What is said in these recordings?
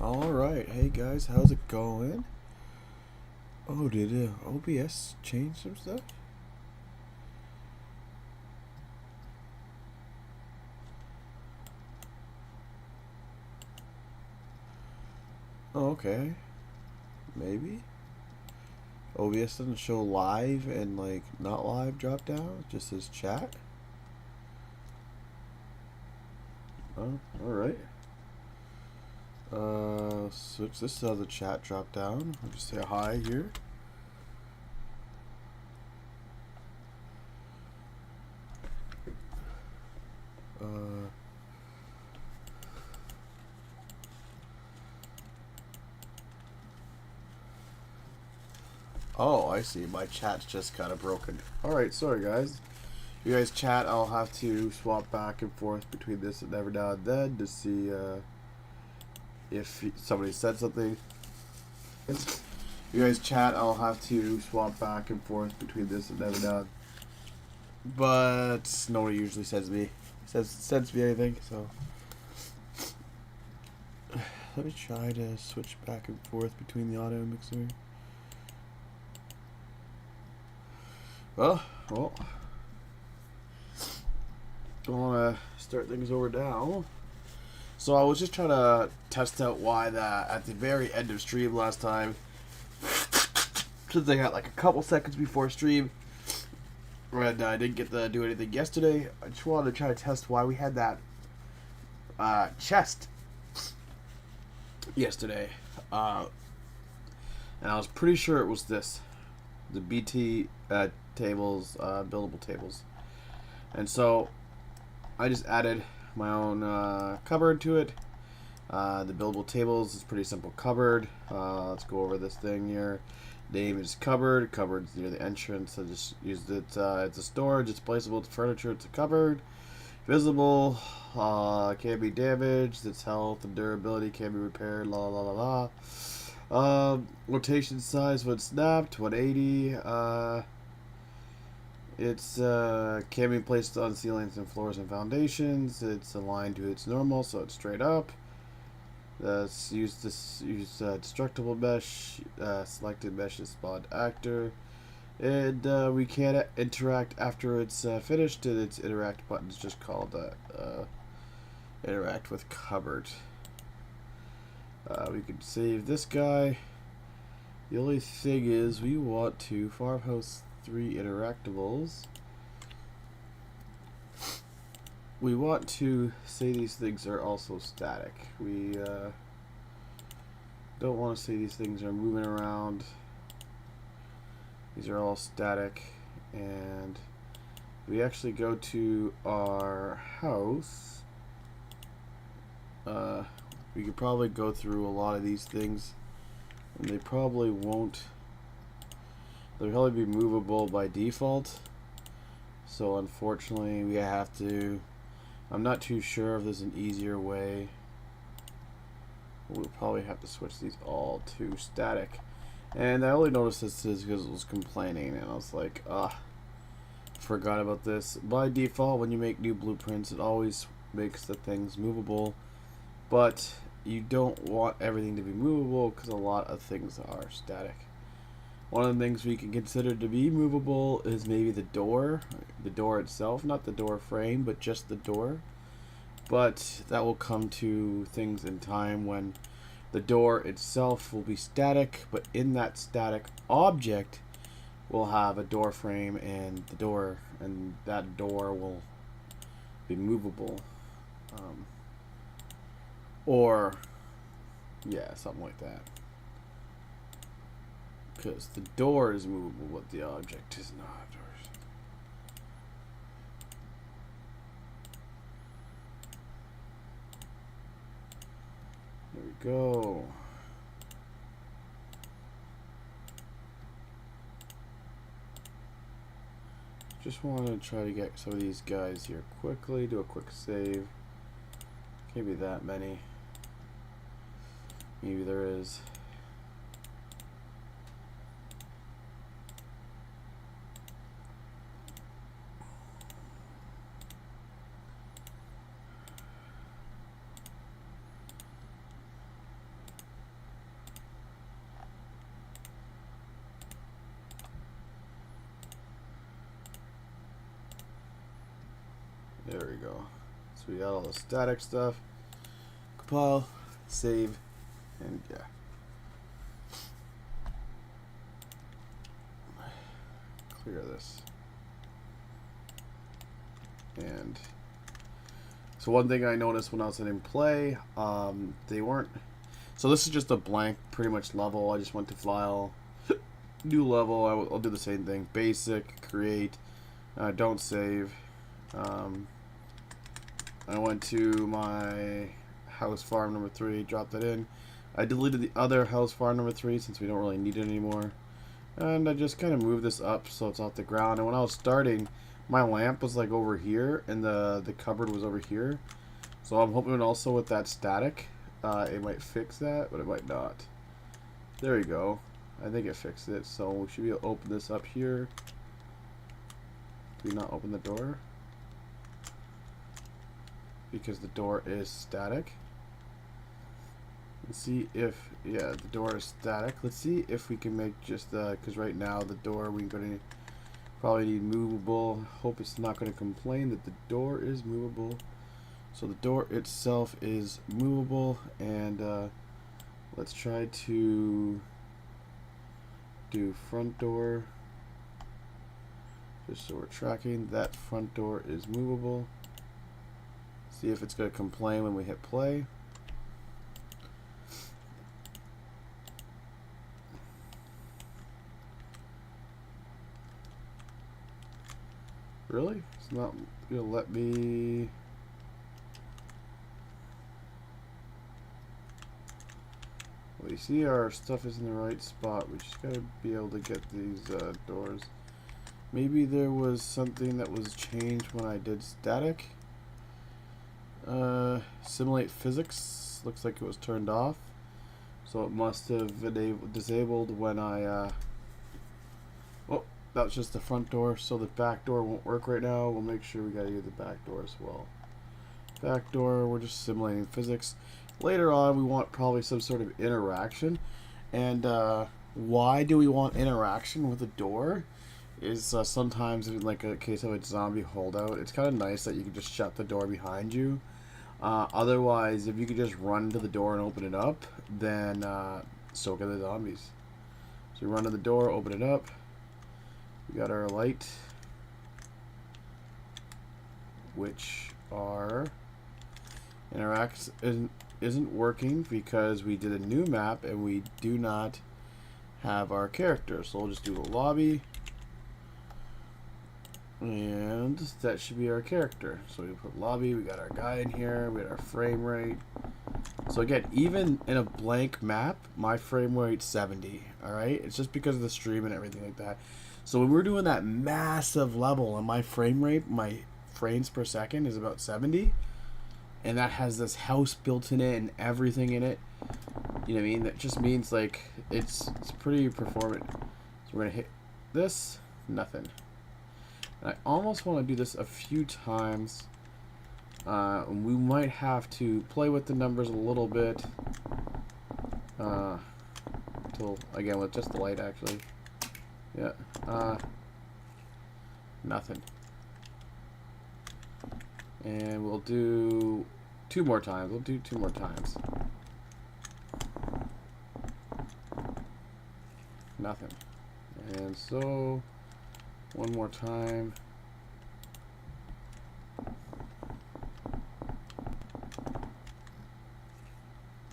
Alright, hey guys, how's it going? Oh, did OBS change some stuff? Oh, okay. Maybe? OBS doesn't show live and, like, not live drop down? It just says chat? Oh, alright. Switch this to the chat drop down. I'll just say hi here. Uh... Oh, I see. My chat's just kind of broken. Alright, sorry guys. You guys chat, I'll have to swap back and forth between this and every now and then to see if somebody said something. You guys chat, I'll have to swap back and forth between this and every now and then. But nobody usually sends me anything, so let me try to switch back and forth between the audio mixer. Well, don't want to start things over now. So I was just trying to test out why that at the very end of stream last time, since I got like a couple seconds before stream, and I didn't get to do anything yesterday, I just wanted to try to test why we had that chest yesterday. And I was pretty sure it was this. The BT tables, buildable tables. And so I just added my own cupboard to it. The buildable tables is pretty simple cupboard. Let's go over this thing here. Name is cupboard. Cupboard's near the entrance. I just used it. It's a storage. It's placeable. It's furniture. It's a cupboard. Visible. Can't be damaged. Its health and durability can be repaired. La la la la. Rotation size when snapped 180. It's can be placed on ceilings and floors and foundations. It's aligned to its normal, so it's straight up. Use destructible mesh. Selected mesh is spawned actor, and we can't interact after it's finished. And its interact button is just called interact with cupboard. We could save this guy. The only thing is we want to farmhouse 3 interactables. We want to say these things are also static. We don't want to say these things are moving around. These are all static. And we actually go to our house. We could probably go through a lot of these things, and they probably won't. They'll probably be movable by default. So unfortunately, we have to. I'm not too sure if there's an easier way. We'll probably have to switch these all to static. And I only noticed this is because it was complaining, and I was like, forgot about this. By default, when you make new blueprints, it always makes the things movable, but you don't want everything to be movable because a lot of things are static. One of the things we can consider to be movable is maybe the door itself, not the door frame, but just the door. But that will come to things in time when the door itself will be static, but in that static object we'll have a door frame and the door, and that door will be movable. Or, yeah, something like that. Because the door is movable, but the object is not. There we go. Just want to try to get some of these guys here quickly. Do a quick save. Can't be that many. Maybe there is. There we go. So we got all the static stuff. Compile, save, and yeah. Clear this. And so one thing I noticed when I was in play, they weren't. So this is just a blank, pretty much level. I just went to File, New Level. I'll do the same thing. Basic, Create, don't save. I went to my house farm number 3, dropped that in. I deleted the other house farm number 3 since we don't really need it anymore. And I just kind of moved this up so it's off the ground. And when I was starting, my lamp was like over here and the cupboard was over here. So I'm hoping also with that static, it might fix that, but it might not. There you go. I think it fixed it. So we should be able to open this up here. Do we not open the door? Because the door is static. Let's see if, yeah, the door is static. Let's see if we can make just the, because right now the door we're going to probably need movable. Hope it's not going to complain that the door is movable. So the door itself is movable, and let's try to do front door. Just so we're tracking, that front door is movable. See if it's going to complain when we hit play. Really? It's not going to let me... Well, you see our stuff is in the right spot. We just got to be able to get these doors. Maybe there was something that was changed when I did static. Simulate physics. Looks like it was turned off. So it must have been disabled when I... Oh, that was just the front door. So the back door won't work right now. We'll make sure we got to use the back door as well. Back door, we're just simulating physics. Later on, we want probably some sort of interaction. And why do we want interaction with a door? Is sometimes in like a case of a zombie holdout, it's kind of nice that you can just shut the door behind you. Otherwise, if you could just run to the door and open it up, then so can the zombies. So we run to the door, open it up. We got our light, which are interacts isn't working because we did a new map and we do not have our character. So we'll just do the lobby. And that should be our character. So we put lobby, we got our guy in here, we got our frame rate. So again, even in a blank map, my frame rate's 70, alright? It's just because of the stream and everything like that. So when we're doing that massive level and my frame rate, my frames per second is about 70, and that has this house built in it and everything in it, you know what I mean? That just means like it's pretty performant. So we're gonna hit this, nothing. And I almost want to do this a few times. We might have to play with the numbers a little bit. Till again with just the light actually. Yeah. Nothing. And we'll do 2 more times. We'll do 2 more times. Nothing. And so 1 more time.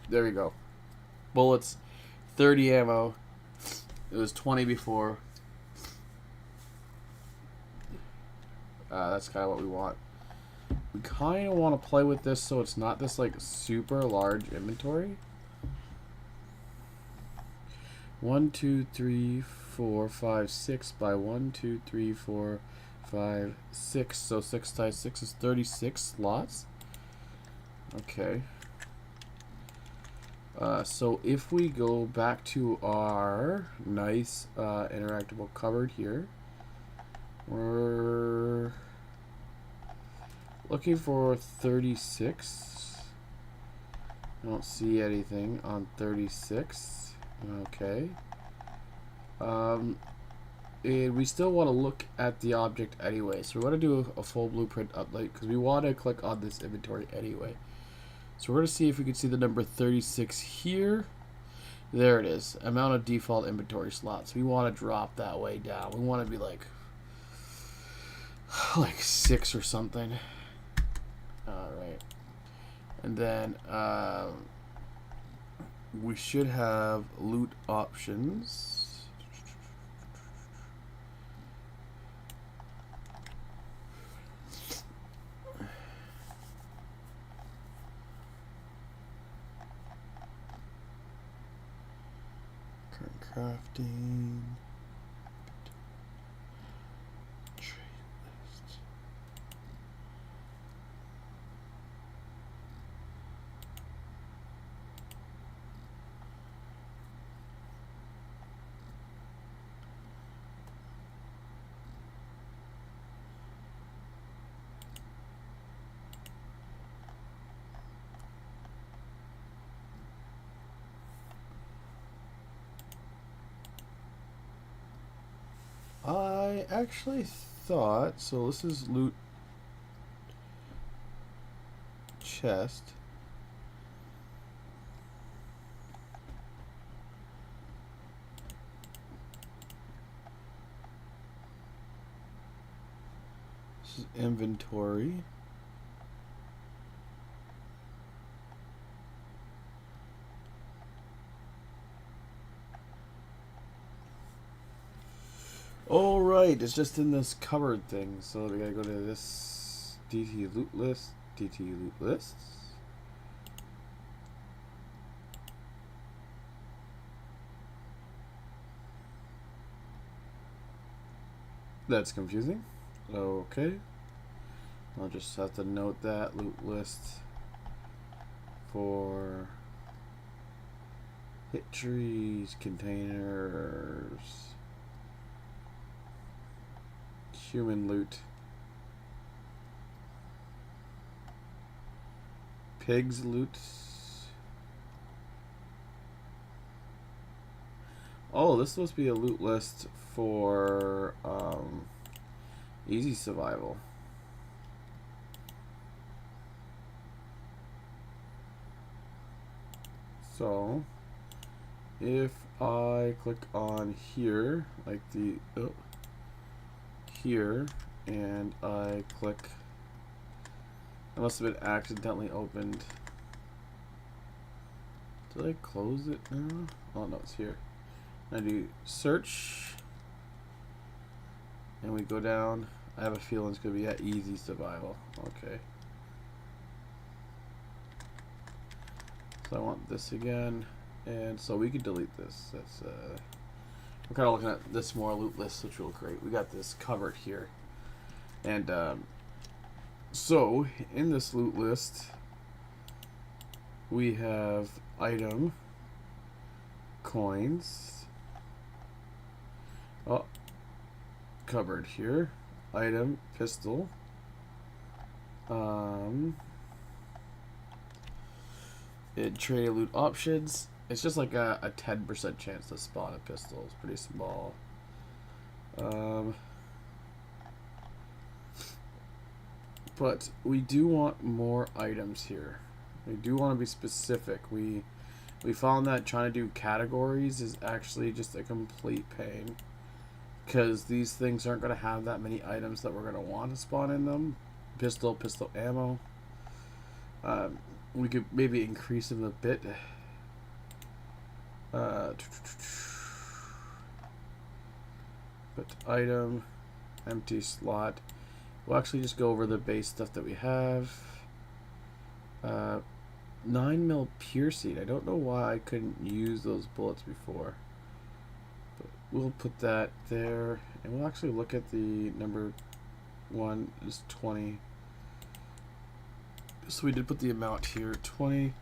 There we go. Bullets, 30 ammo. It was 20 before. That's kind of what we want. We kind of want to play with this so it's not this like super large inventory. 1, 2, 3, 4, 5, 6 by 1, 2, 3, 4, 5, 6. So 6 times 6 is 36 slots. Okay. So if we go back to our nice interactable cupboard here, we're looking for 36. I don't see anything on 36. Okay. And we still want to look at the object anyway. So we're going to do a full blueprint update because we want to click on this inventory anyway. So we're going to see if we can see the number 36 here. There it is. Amount of default inventory slots. We want to drop that way down. We want to be like 6 or something. Alright. And then we should have loot options. Crafting. Trade list. I actually thought, so this is loot chest. This is inventory. Oh right, it's just in this cupboard thing. So we gotta go to this DT loot list. DT loot lists. That's confusing. Okay. I'll just have to note that loot list for hit trees, containers, human loot, pigs loot. Oh, this is supposed to be a loot list for easy survival. So if I click on here, like the here, and I click, it must have been accidentally opened. Did I close it now? Oh no, it's here. I do search, and we go down. I have a feeling it's gonna be at easy survival. Okay. So I want this again, and so we can delete this. That's we're kind of looking at this more loot list, which will look great. We got this covered here, and so in this loot list we have item, coins. Oh, covered here. Item, pistol. Trade loot options. It's just like a 10% chance to spawn a pistol. It's pretty small. But we do want more items here. We do want to be specific. We found that trying to do categories is actually just a complete pain, because these things aren't going to have that many items that we're going to want to spawn in them. Pistol ammo. We could maybe increase them a bit. But item, empty slot. We'll actually just go over the base stuff that we have. 9mm piercing. I don't know why I couldn't use those bullets before. But we'll put that there, and we'll actually look at the number 1 is 20. So we did put the amount here, 20.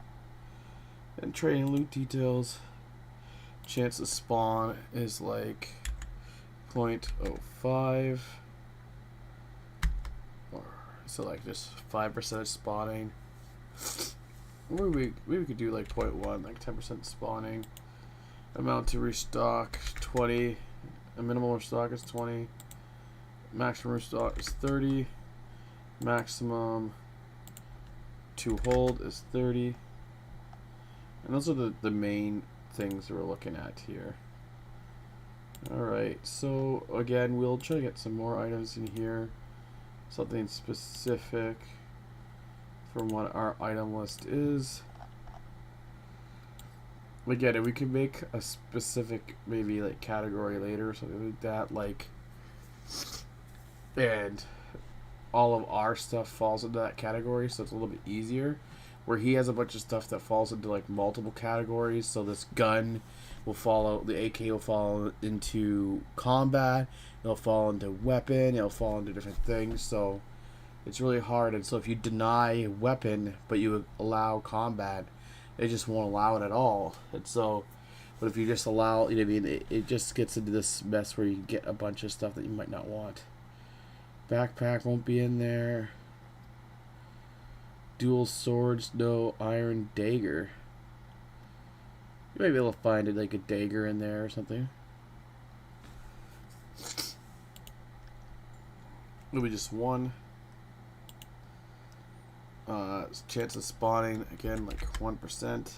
And trading loot details. Chance to spawn is like 0.05. So like just 5% spawning. Or maybe we could do like 0.1, like 10% spawning. Amount to restock 20. A minimum stock is 20. Maximum stock is 30. Maximum to hold is 30. And those are the main things we're looking at here. Alright, so again, we'll try to get some more items in here. Something specific from what our item list is. Again, if we can make a specific maybe like category later or something like that, like, and all of our stuff falls into that category, so it's a little bit easier. Where he has a bunch of stuff that falls into like multiple categories, so this gun will fall out, the AK will fall into combat, it'll fall into weapon, it'll fall into different things, so it's really hard. And so if you deny weapon but you allow combat, it just won't allow it at all. And so, but if you just allow, you know what I mean, it just gets into this mess where you get a bunch of stuff that you might not want. Backpack won't be in there. Dual swords, no. Iron dagger. You might be able to find it like a dagger in there or something. It'll be just one. Chance of spawning again like 1%.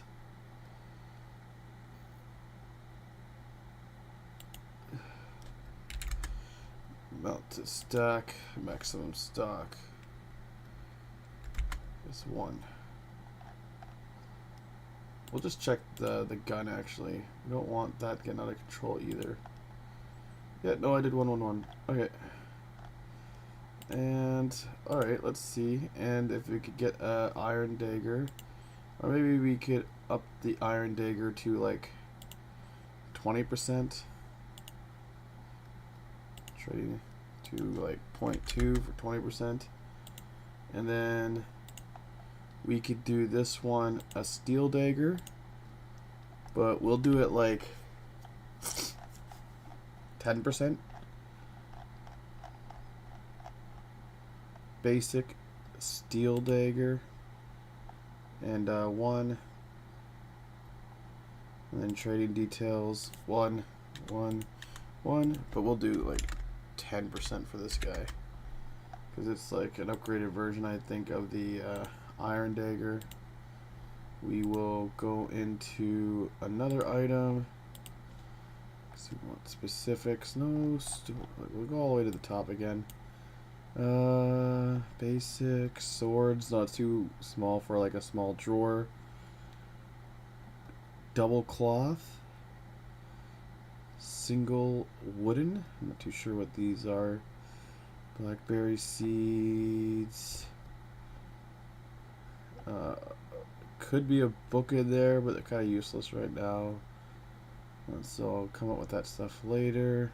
Mount to stack, maximum stock is 1. We'll just check the gun actually. We don't want that getting out of control either. Yeah, no, I did 111. Okay. And alright, let's see. And if we could get a iron dagger, or maybe we could up the iron dagger to like 20%. Trading to like 0.2 for 20%. And then we could do this one a steel dagger, but we'll do it like 10%. Basic steel dagger and 1, and then trading details 1, 1, 1, but we'll do like 10% for this guy because it's like an upgraded version, I think, of the iron dagger. We will go into another item. So we want specifics. No, we'll go all the way to the top again. Basic swords, not too small for like a small drawer. Double cloth. Single wooden. I'm not too sure what these are. Blackberry seeds. Could be a book in there, but they're kind of useless right now. And so I'll come up with that stuff later.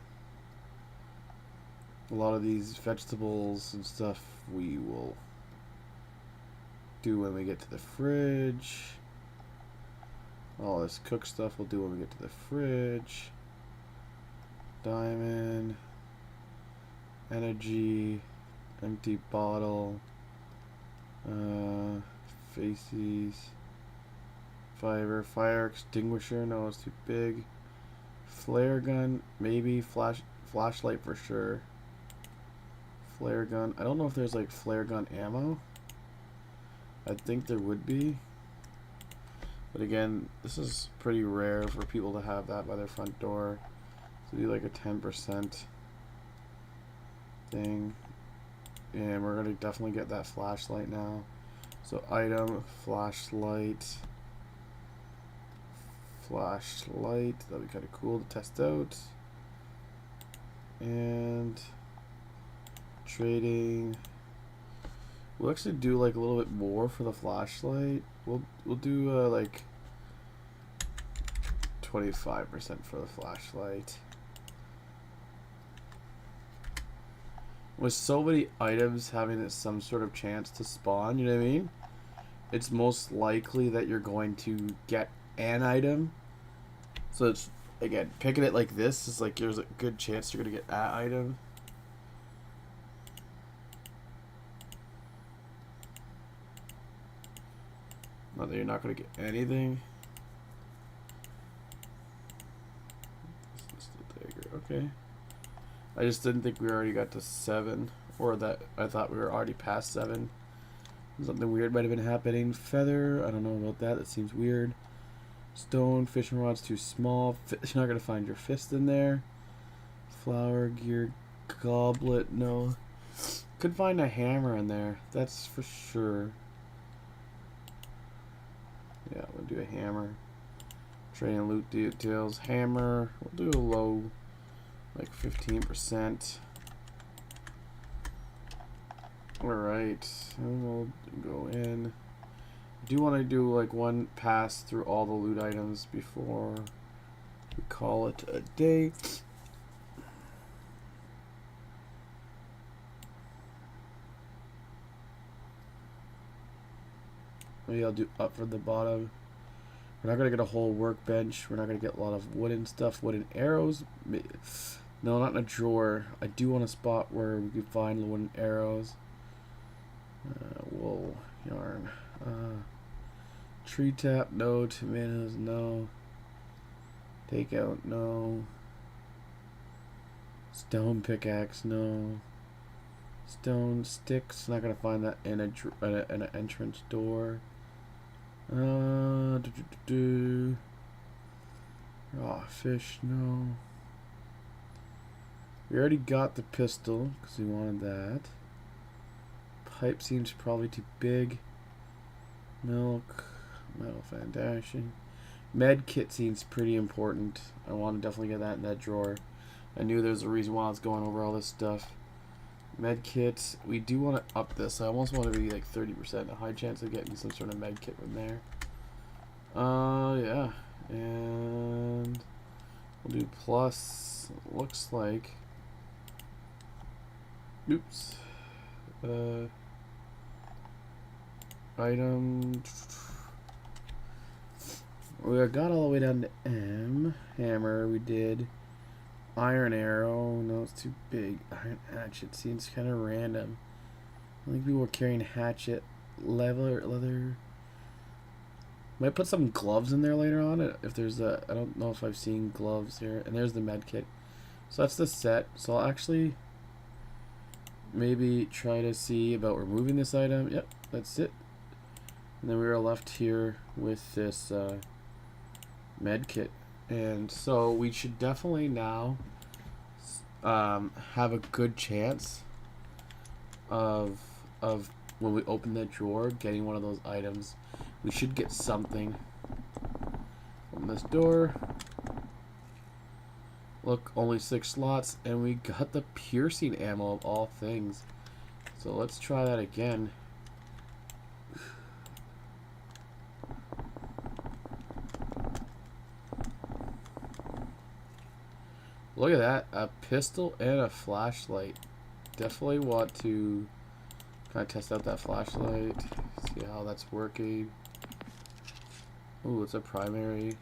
A lot of these vegetables and stuff we will do when we get to the fridge. All this cook stuff we'll do when we get to the fridge. Diamond, energy, empty bottle, faces, fire extinguisher, no, it's too big. Flare gun, maybe. Flashlight for sure. Flare gun. I don't know if there's like flare gun ammo. I think there would be. But again, this is pretty rare for people to have that by their front door. So do like a 10% thing. And we're going to definitely get that flashlight now. So item, flashlight. Flashlight. That'd be kind of cool to test out. And trading. We'll actually do like a little bit more for the flashlight. We'll do like 25% for the flashlight. With so many items having some sort of chance to spawn, you know what I mean? It's most likely that you're going to get an item. So it's, again, picking it like this is like there's a good chance you're going to get that item. Not that you're not going to get anything. This is the dagger, okay. I just didn't think we already got to 7, or that I thought we were already past 7. Something weird might have been happening. Feather, I don't know about that. That seems weird. Stone, fishing rod's too small. You're not gonna find your fist in there. Flower, gear, goblet, no. Could find a hammer in there. That's for sure. Yeah, we'll do a hammer. Train and loot details. Hammer. We'll do a low, like 15%. Alright. And we'll go in. I do want to do like one pass through all the loot items before we call it a day. Maybe I'll do up from the bottom. We're not going to get a whole workbench. We're not going to get a lot of wooden stuff. Wooden arrows. No, not in a drawer. I do want a spot where we can find the wooden arrows. Wool. Yarn. Tree tap. No. Tomatoes. No. Takeout. No. Stone pickaxe. No. Stone sticks. Not going to find that in an entrance door. Raw fish, no. We already got the pistol because we wanted that. Pipe seems probably too big. Milk, metal foundation. Med kit seems pretty important. I want to definitely get that in that drawer. I knew there was a reason why I was going over all this stuff. Med kit, we do want to up this. I almost want to be like 30%, a high chance of getting some sort of med kit from there. Yeah, and we'll do plus. Looks like. Oops. Item. We got all the way down to M. Hammer, we did. Iron arrow, no, it's too big. Iron hatchet seems kind of random. I think people were carrying hatchet, leather. Might put some gloves in there later on. If there's a, I don't know if I've seen gloves here. And there's the med kit. So that's the set. So I'll actually maybe try to see about removing this item. Yep, that's it. And then we are left here with this med kit. And so we should definitely now have a good chance of when we open that drawer getting one of those items. We should get something. Open this door. Look, only 6 slots, and we got the piercing ammo of all things. So let's try that again. Look at that, a pistol and a flashlight. Definitely want to kind of test out that flashlight, see how that's working. Ooh, it's a primary.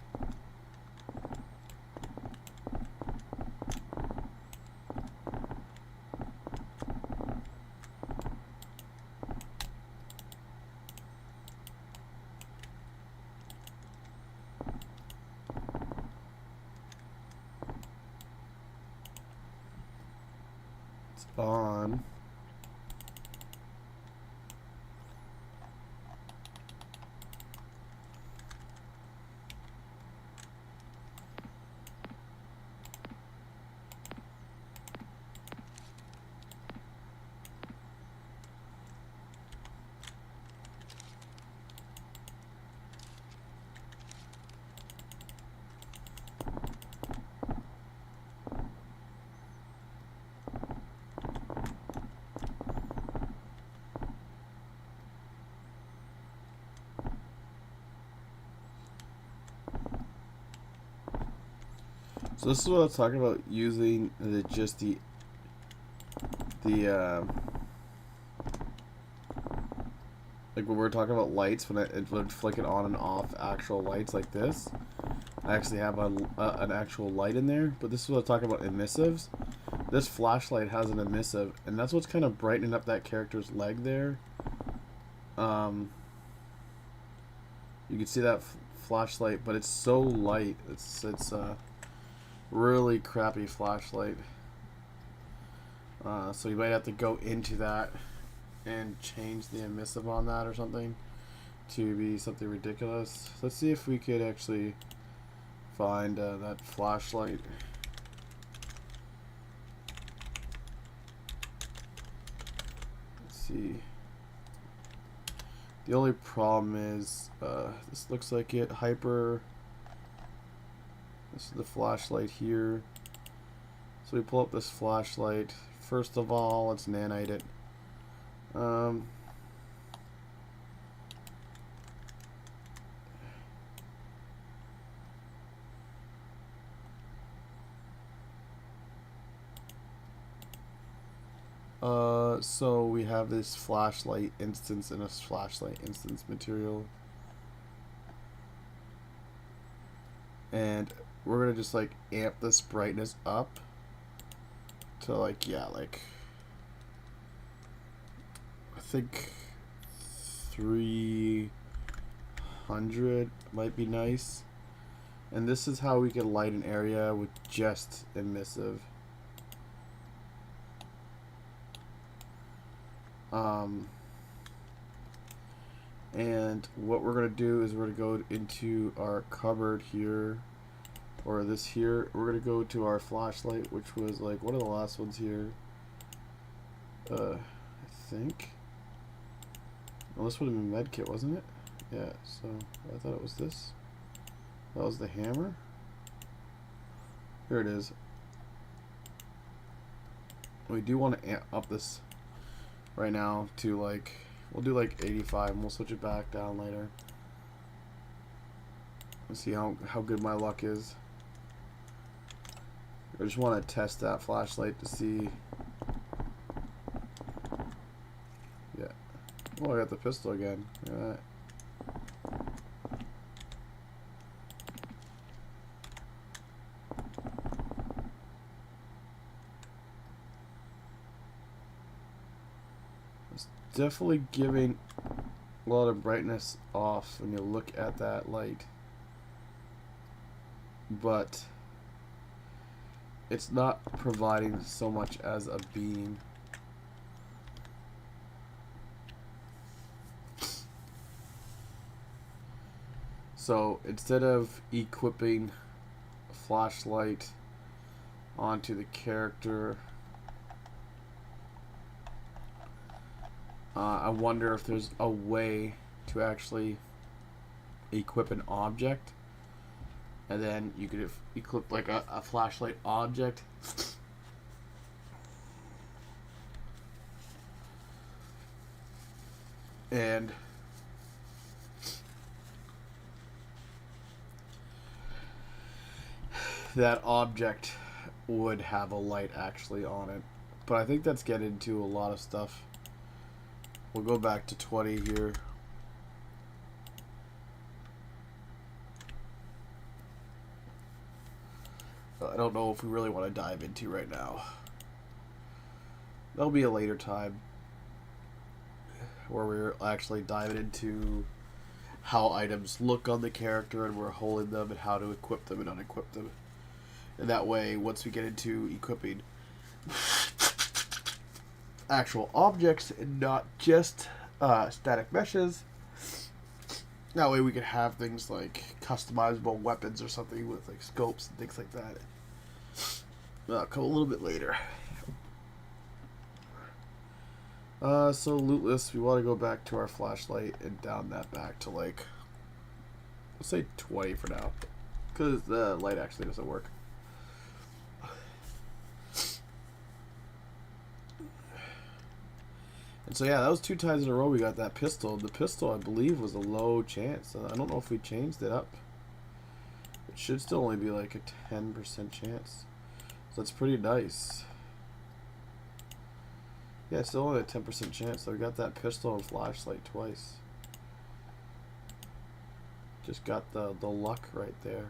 It's on. So this is what I was talking about, using the like when we're talking about lights, when it would flick it on and off actual lights like this. I actually have an actual light in there, but this is what I was talking about, emissives. This flashlight has an emissive, and that's what's kind of brightening up that character's leg there. You can see that flashlight, but it's so light. It's really crappy flashlight. So you might have to go into that and change the emissive on that or something to be something ridiculous. Let's see if we could actually find that flashlight. Let's see. The only problem is this looks like it hyper. This is the flashlight here. So we pull up this flashlight. First of all, let's nanite it. So we have this flashlight instance and a flashlight instance material. And we're gonna just like amp this brightness up to like, yeah, like I think 300 might be nice. And this is how we can light an area with just emissive. And what we're going to do is we're going to go into our cupboard here, or this here. We're going to go to our flashlight, which was like one of the last ones here. I think. Well, this would have been medkit, wasn't it? Yeah, so I thought it was this. That was the hammer. Here it is. We do want to amp up this right now to like, we'll do like 85 and we'll switch it back down later. Let's see how good my luck is. I just want to test that flashlight to see. Yeah. Oh, I got the pistol again. Look at that. It's definitely giving a lot of brightness off when you look at that light, but it's not providing so much as a beam. So instead of equipping a flashlight onto the character, I wonder if there's a way to actually equip an object, and then you could equip like a flashlight object. And that object would have a light actually on it. But I think that's getting into a lot of stuff. We'll go back to 20 here. I don't know if we really want to dive into right now. That'll be a later time where we're actually diving into how items look on the character and we're holding them and how to equip them and unequip them. And that way, once we get into equipping actual objects and not just static meshes, that way we can have things like customizable weapons or something with like scopes and things like that. Come a little bit later. So lootless, we want to go back to our flashlight and down that back to like, let's say 20 for now, because the light actually doesn't work. And so yeah, that was 2 times in a row we got that pistol. The pistol, I believe, was a low chance. I don't know if we changed it up. It should still only be like a 10% chance. So that's pretty nice. Yeah, it's still only a 10% chance. So we got that pistol and flashlight twice. Just got the luck right there.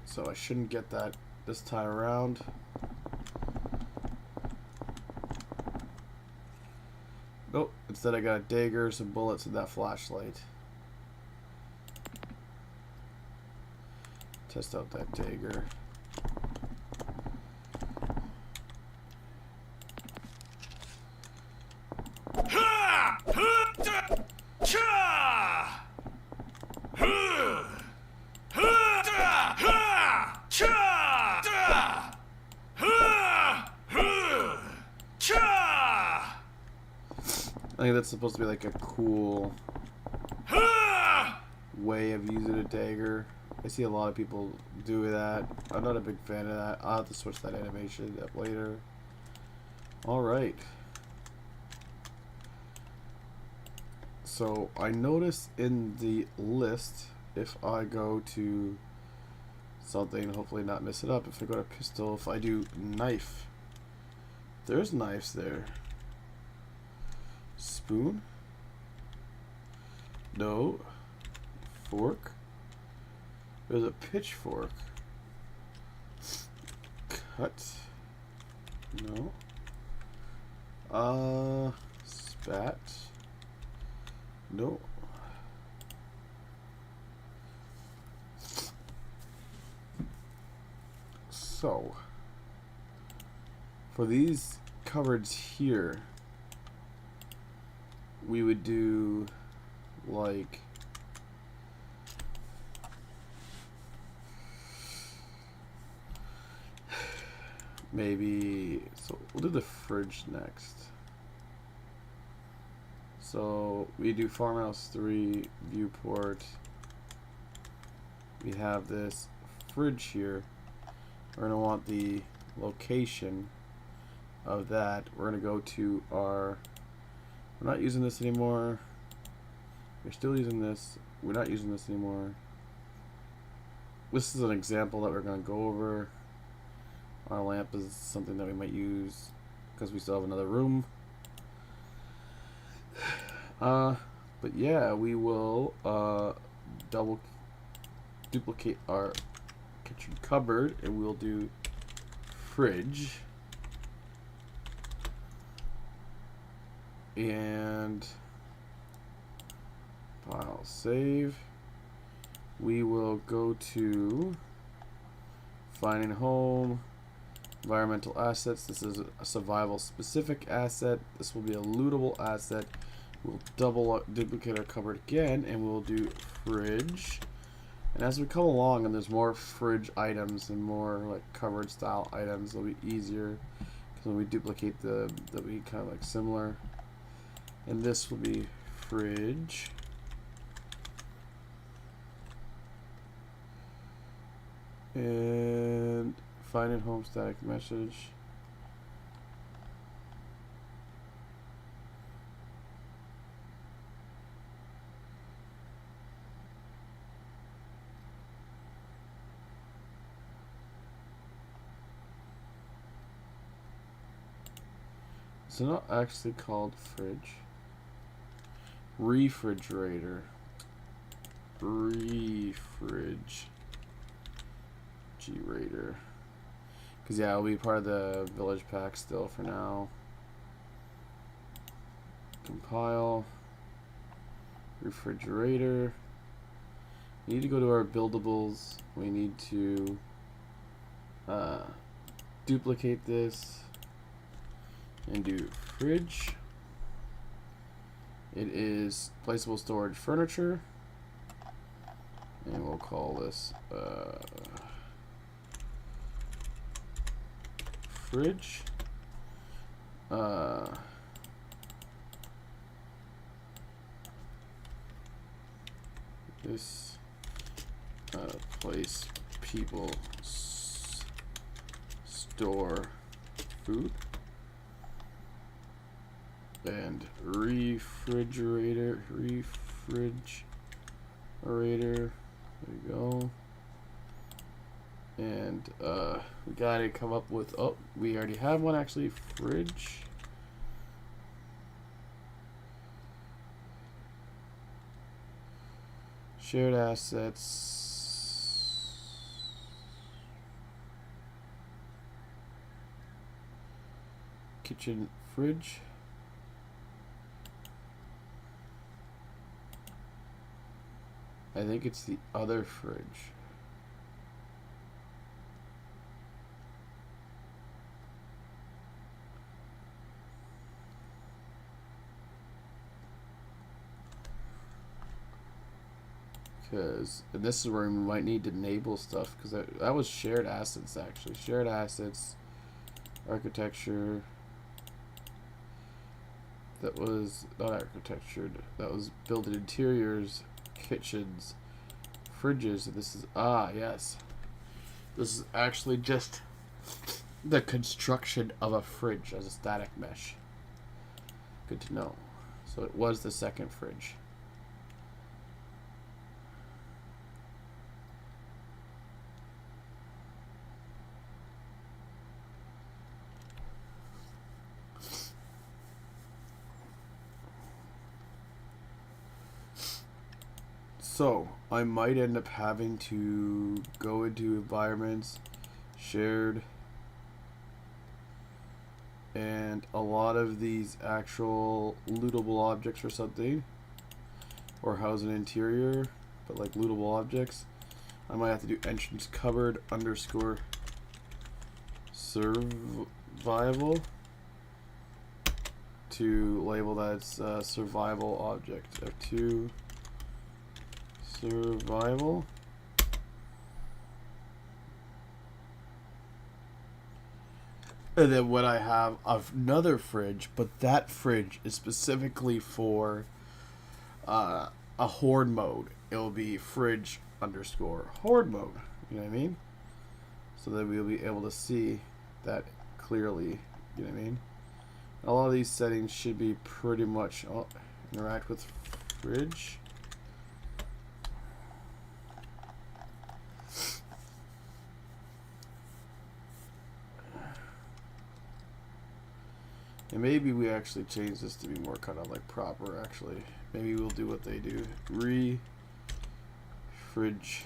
So I shouldn't get that this time around. Nope, instead I got daggers, some bullets, and that flashlight. Test out that dagger. think that's supposed to be like a cool way of using a dagger. I see a lot of people do that. I'm not a big fan of that. I'll have to switch that animation up later. Alright. So I noticed in the list, if I go to something, hopefully not mess it up, if I go to pistol, if I do knife, there's knives there. Spoon? No. Fork? There's a pitchfork. Cut? No. Spat? No. So, for these cupboards here, we would do like maybe, so we'll do the fridge next. So we do farmhouse 3 viewport. We have this fridge here. We're going to want the location of that. We're going to go to our, we're not using this anymore. We're still using this. We're not using this anymore. This is an example that we're going to go over. Our lamp is something that we might use because we still have another room. But yeah, we will duplicate our kitchen cupboard, and we'll do fridge, and file save. We will go to finding home, environmental assets. This is a survival specific asset. This will be a lootable asset. We'll duplicate our cupboard again, and we'll do fridge. And as we come along and there's more fridge items and more like cupboard style items, it'll be easier because when we duplicate they'll be kind of like similar. And this will be fridge. And finding home static message. It's not actually called fridge. Refrigerator. Refridge. G-rater. Because yeah, it'll be part of the village pack still for now. Compile. Refrigerator. We need to go to our buildables. We need to duplicate this and do fridge. It is placeable storage furniture, and we'll call this fridge. This place people store food. And refrigerator, there you go. And we gotta come up with, oh, we already have one actually, fridge. Shared assets. Kitchen fridge. I think it's the other fridge. Because, and this is where we might need to enable stuff, because that was shared assets actually. Shared assets, architecture, that was not architectured. That was built in interiors, kitchens, fridges. This is yes. This is actually just the construction of a fridge as a static mesh. Good to know. So it was the second fridge. So I might end up having to go into environments, shared, and a lot of these actual lootable objects or something, or house an interior, but like lootable objects, I might have to do entrance cupboard underscore survival to label that it's survival object. F2 survival. And then when I have another fridge, but that fridge is specifically for a horde mode, it'll be fridge underscore horde mode. You know what I mean? So that we'll be able to see that clearly. You know what I mean? A lot of these settings should be pretty much interact with fridge. And maybe we actually change this to be more kind of like proper, actually. Maybe we'll do what they do. Refrigerator.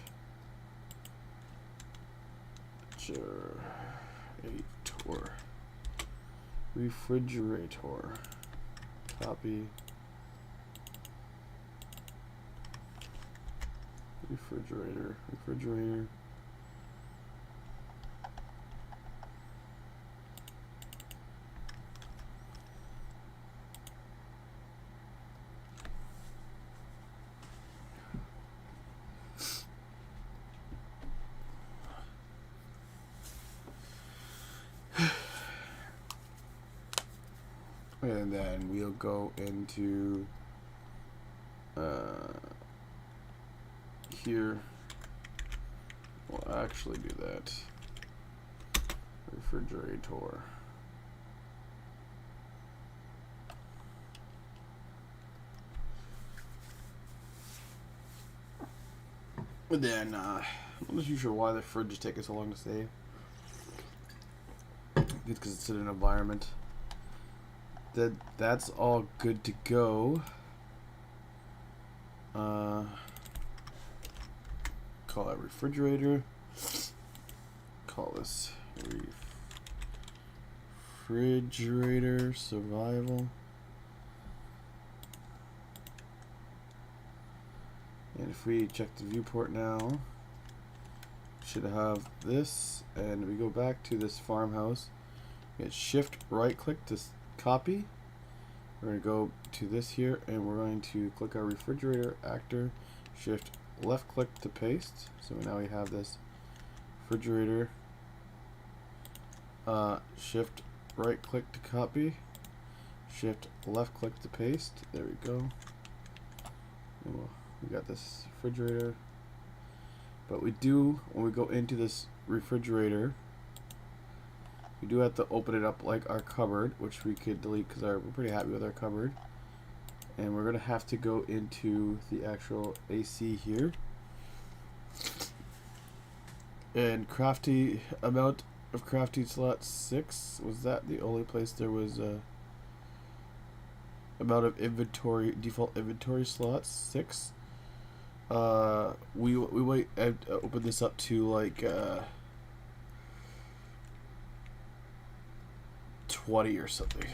Refrigerator. Copy. Refrigerator. And then we'll go into here. We'll actually do that. Refrigerator. And then I'm not too sure why the fridge is taking so long to save. It's because it's in an environment. That's all good to go. Call that refrigerator. Call this refrigerator survival. And if we check the viewport now, should have this, and we go back to this farmhouse. Hit shift right click to copy. We're going to go to this here, and we're going to click our refrigerator actor, shift left click to paste. So now we have this refrigerator, shift right click to copy, shift left click to paste. There we go. We got this refrigerator, but we do, when we go into this refrigerator, we do have to open it up like our cupboard, which we could delete because we're pretty happy with our cupboard. And we're going to have to go into the actual AC here. And crafty amount of crafting slot 6. Was that the only place there was amount of inventory, default inventory slots? 6. We might open this up to like 20 or something.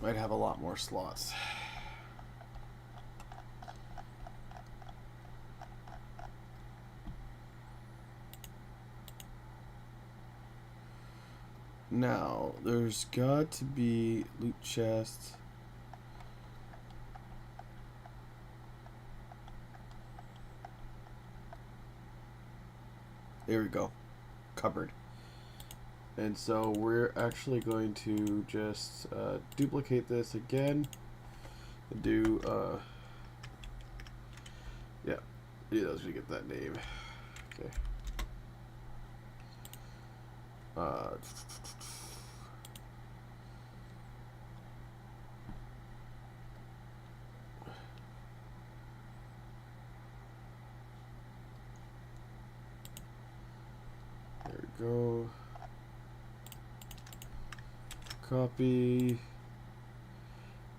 Might have a lot more slots. Now, there's got to be loot chests. There we go. Cupboard. And so we're actually going to just duplicate this again and do, yeah, I was gonna get that name. Okay. There we go. Copy.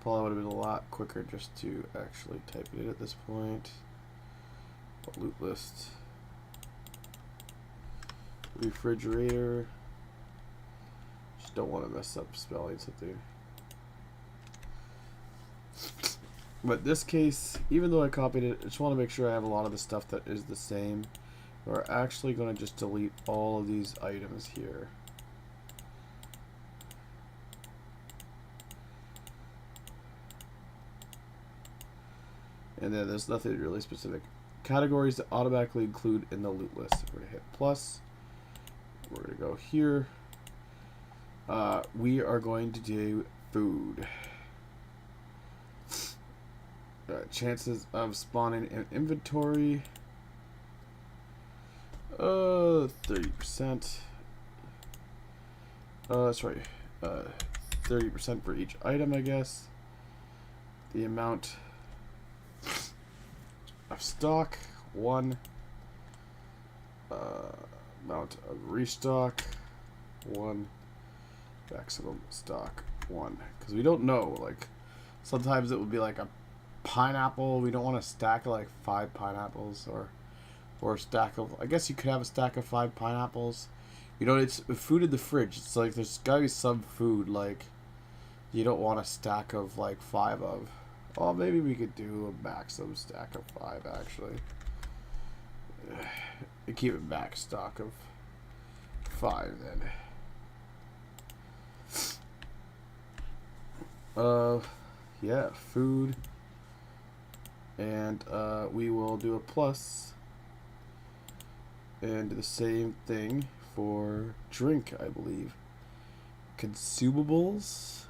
Probably would have been a lot quicker just to actually type it in at this point. Loot list. Refrigerator. Just don't want to mess up spelling something. But this case, even though I copied it, I just want to make sure I have a lot of the stuff that is the same. We're actually going to just delete all of these items here. And then there's nothing really specific. Categories that automatically include in the loot list. We're going to hit plus. We're going to go here. We are going to do food. Chances of spawning in inventory. 30%. That's right. 30% for each item, I guess. The amount of stock, 1. Amount of restock, 1. Maximum stock, 1. Because we don't know, like, sometimes it would be like a pineapple. We don't want a stack of like 5 pineapples, or a stack of, I guess you could have a stack of 5 pineapples. You know, it's food in the fridge. It's like there's gotta be some food like you don't want a stack of like 5 of. Oh, maybe we could do a maximum stack of 5 actually. Keep it back stock of 5 then. Yeah, food. And we will do a plus and do the same thing for drink, I believe. Consumables?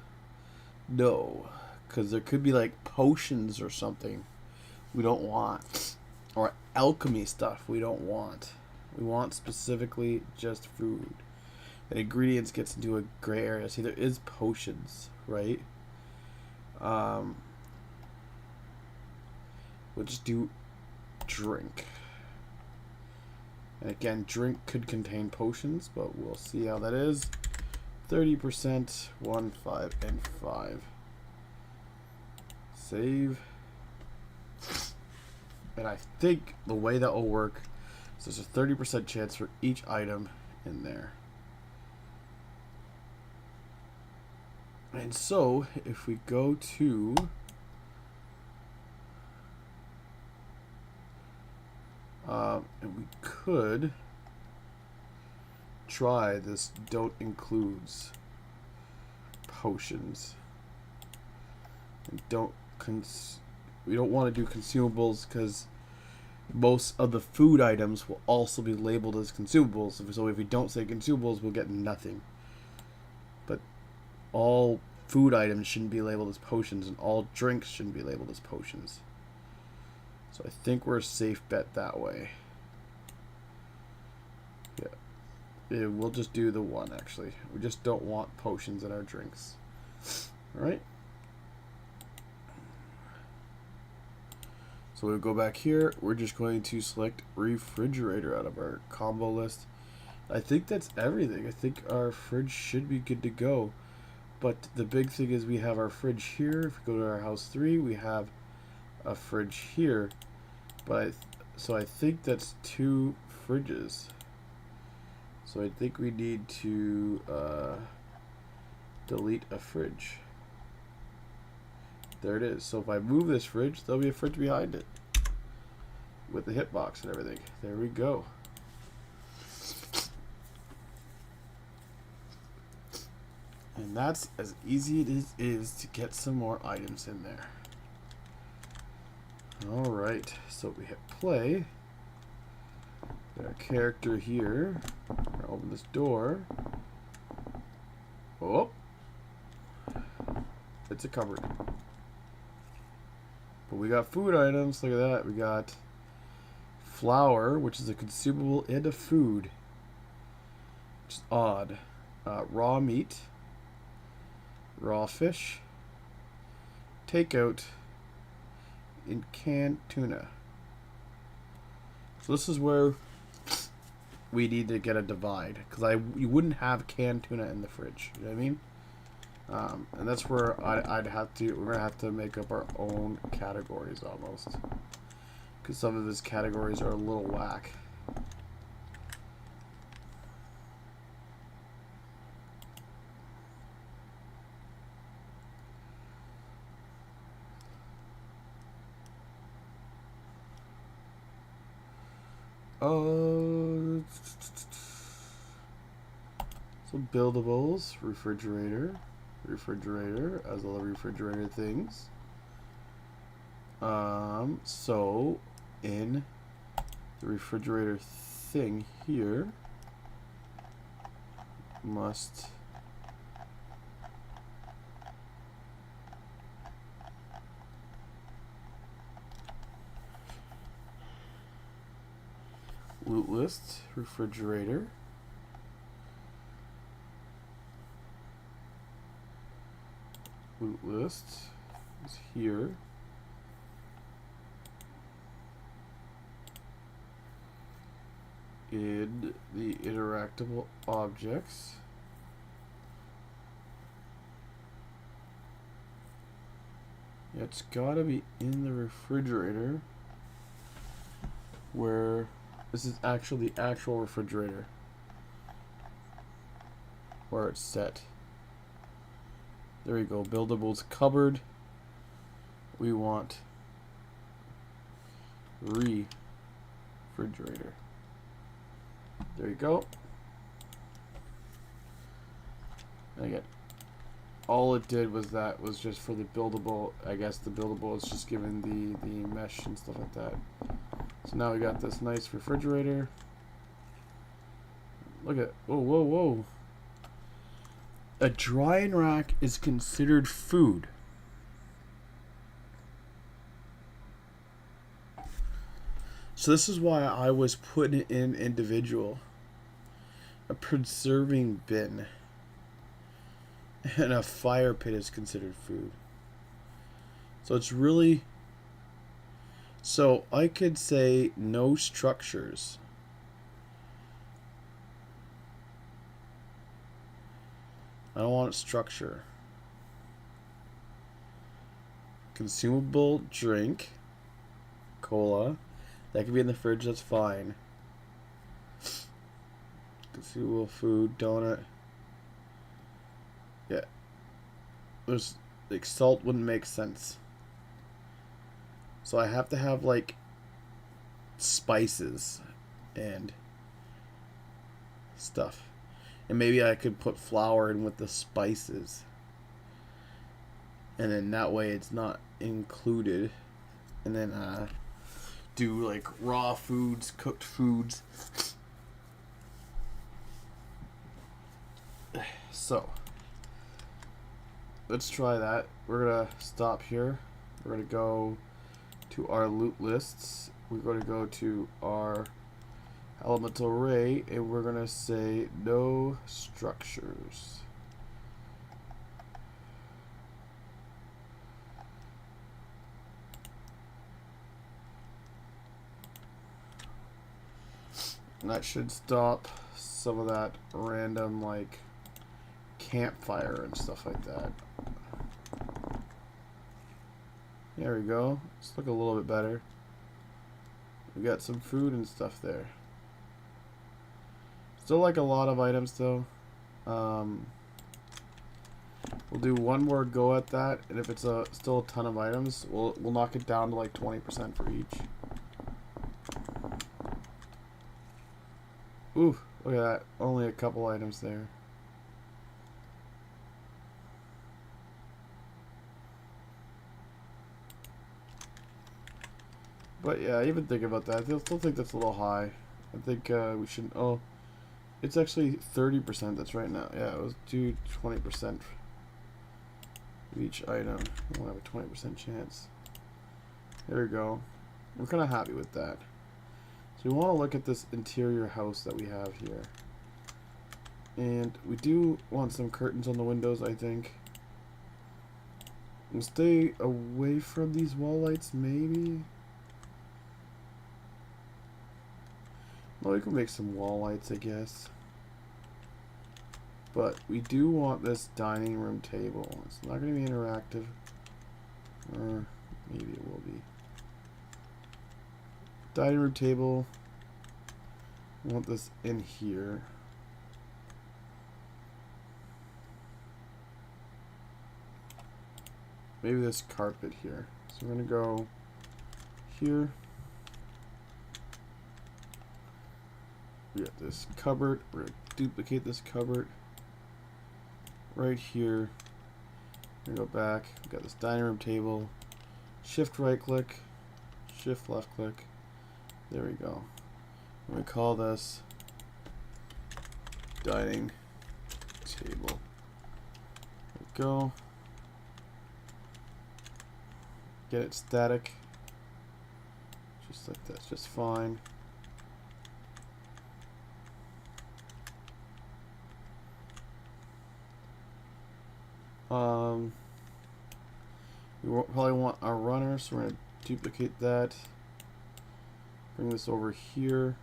No, because there could be like potions or something we don't want, or alchemy stuff we don't want. We want specifically just food. And ingredients gets into a gray area. See, there is potions, right? We'll just do drink. And again, drink could contain potions, but we'll see how that is. 30%, 1, 5, and 5. Save. And I think the way that will work is there's a 30% chance for each item in there. And so, if we go to and we could try this don't includes potions. And we don't want to do consumables because most of the food items will also be labeled as consumables. So if we don't say consumables, we'll get nothing. But all food items shouldn't be labeled as potions, and all drinks shouldn't be labeled as potions. So I think we're a safe bet that way. Yeah, we'll just do the 1 actually. We just don't want potions in our drinks. Alright. So we'll go back here. We're just going to select refrigerator out of our combo list. I think that's everything. I think our fridge should be good to go. But the big thing is we have our fridge here. If we go to our house 3, we have a fridge here. But so I think that's 2 fridges. So I think we need to delete a fridge. There it is. So if I move this fridge, there'll be a fridge behind it with the hitbox and everything. There we go. And that's as easy as it is to get some more items in there. Alright, so we hit play. Got our character here. We're gonna open this door. Oh, it's a cupboard. But we got food items. Look at that. We got flour, which is a consumable and a food, which is odd. Raw meat, raw fish, takeout, and canned tuna. So this is where we need to get a divide, because you wouldn't have canned tuna in the fridge. You know what I mean? And that's where we're gonna have to make up our own categories almost, because some of these categories are a little whack. So buildables, refrigerator, as all the refrigerator things. So in the refrigerator thing here must loot list, refrigerator. Loot list is here. In the interactable objects, it's gotta be in the refrigerator, where this is actually the actual refrigerator where it's set. There we go. Buildables cupboard. We want refrigerator. There you go. And again, all it did was just for the buildable. I guess the buildable is just given the mesh and stuff like that. So now we got this nice refrigerator. Look at, whoa. A drying rack is considered food. So this is why I was putting it in individual. A preserving bin and a fire pit is considered food. So it's really, so I could say no structures. I don't want structure. Consumable drink, cola. That could be in the fridge, that's fine. Consumable food, donut. Yeah. There's, like, salt wouldn't make sense. So I have to have, like, spices and stuff. And maybe I could put flour in with the spices. And then that way it's not included. And then do like raw foods, cooked foods. So let's try that. We're gonna stop here. We're gonna go to our loot lists. We're gonna go to our elemental array, and we're gonna say no structures. And that should stop some of that random like campfire and stuff like that. There we go. Let's look a little bit better. We got some food and stuff there. Still like a lot of items though. We'll do one more go at that, and if it's still a ton of items, we'll knock it down to like 20% for each. Ooh, look at that. Only a couple items there. But yeah, even think about that. I still think that's a little high. I think we should. Oh, It's actually 30% that's right now. Yeah, it was due 20% of each item. We'll have a 20% chance. There we go. We're kind of happy with that. So we want to look at this interior house that we have here. And we do want some curtains on the windows, I think. And stay away from these wall lights, maybe? Well, we can make some wall lights, I guess. But we do want this dining room table. It's not going to be interactive. Or maybe it will be. Dining room table. We want this in here. Maybe this carpet here. So we're going to go here. We got this cupboard. We're going to duplicate this cupboard right here. We're going to go back. We've got this dining room table. Shift right click. Shift left click. There we go. And we call this dining table. There we go. Get it static. Just like that's just fine. We probably want our runner, so we're going to duplicate that. Bring this over here.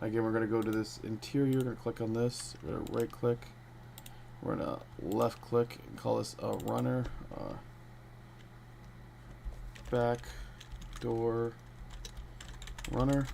Again, we're going to go to this interior. We're going to click on this. We're going to right click. We're going to left click and call this a runner. Back door runner.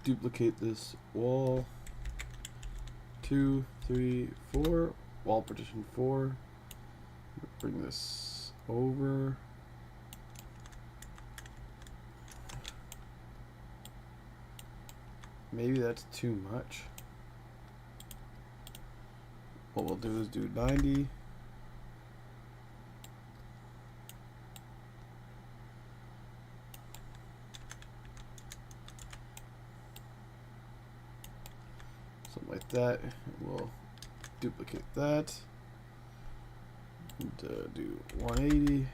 Duplicate this wall. 2, 3, 4. Wall partition 4. Bring this over. Maybe that's too much. What we'll do is do 90. Something like that. We'll duplicate that. And do 180.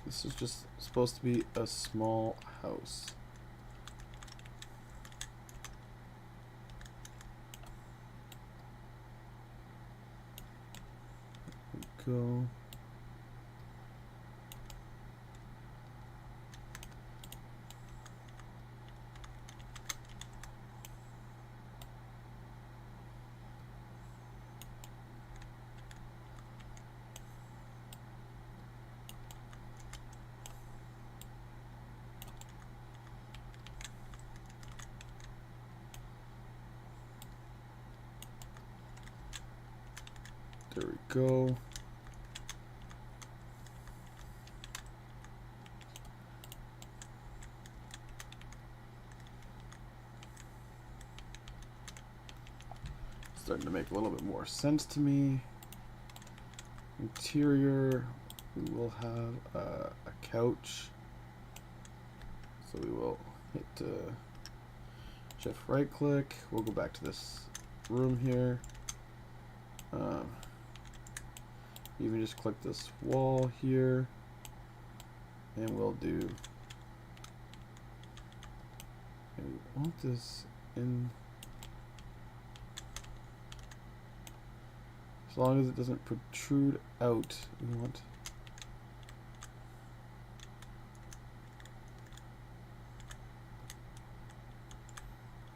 This is just supposed to be a small house. There we go. There we go. Starting to make a little bit more sense to me. Interior, we will have a couch. So we will hit shift right click. We'll go back to this room here. Even just click this wall here, and we'll do. And we want this in, as long as it doesn't protrude out. We want.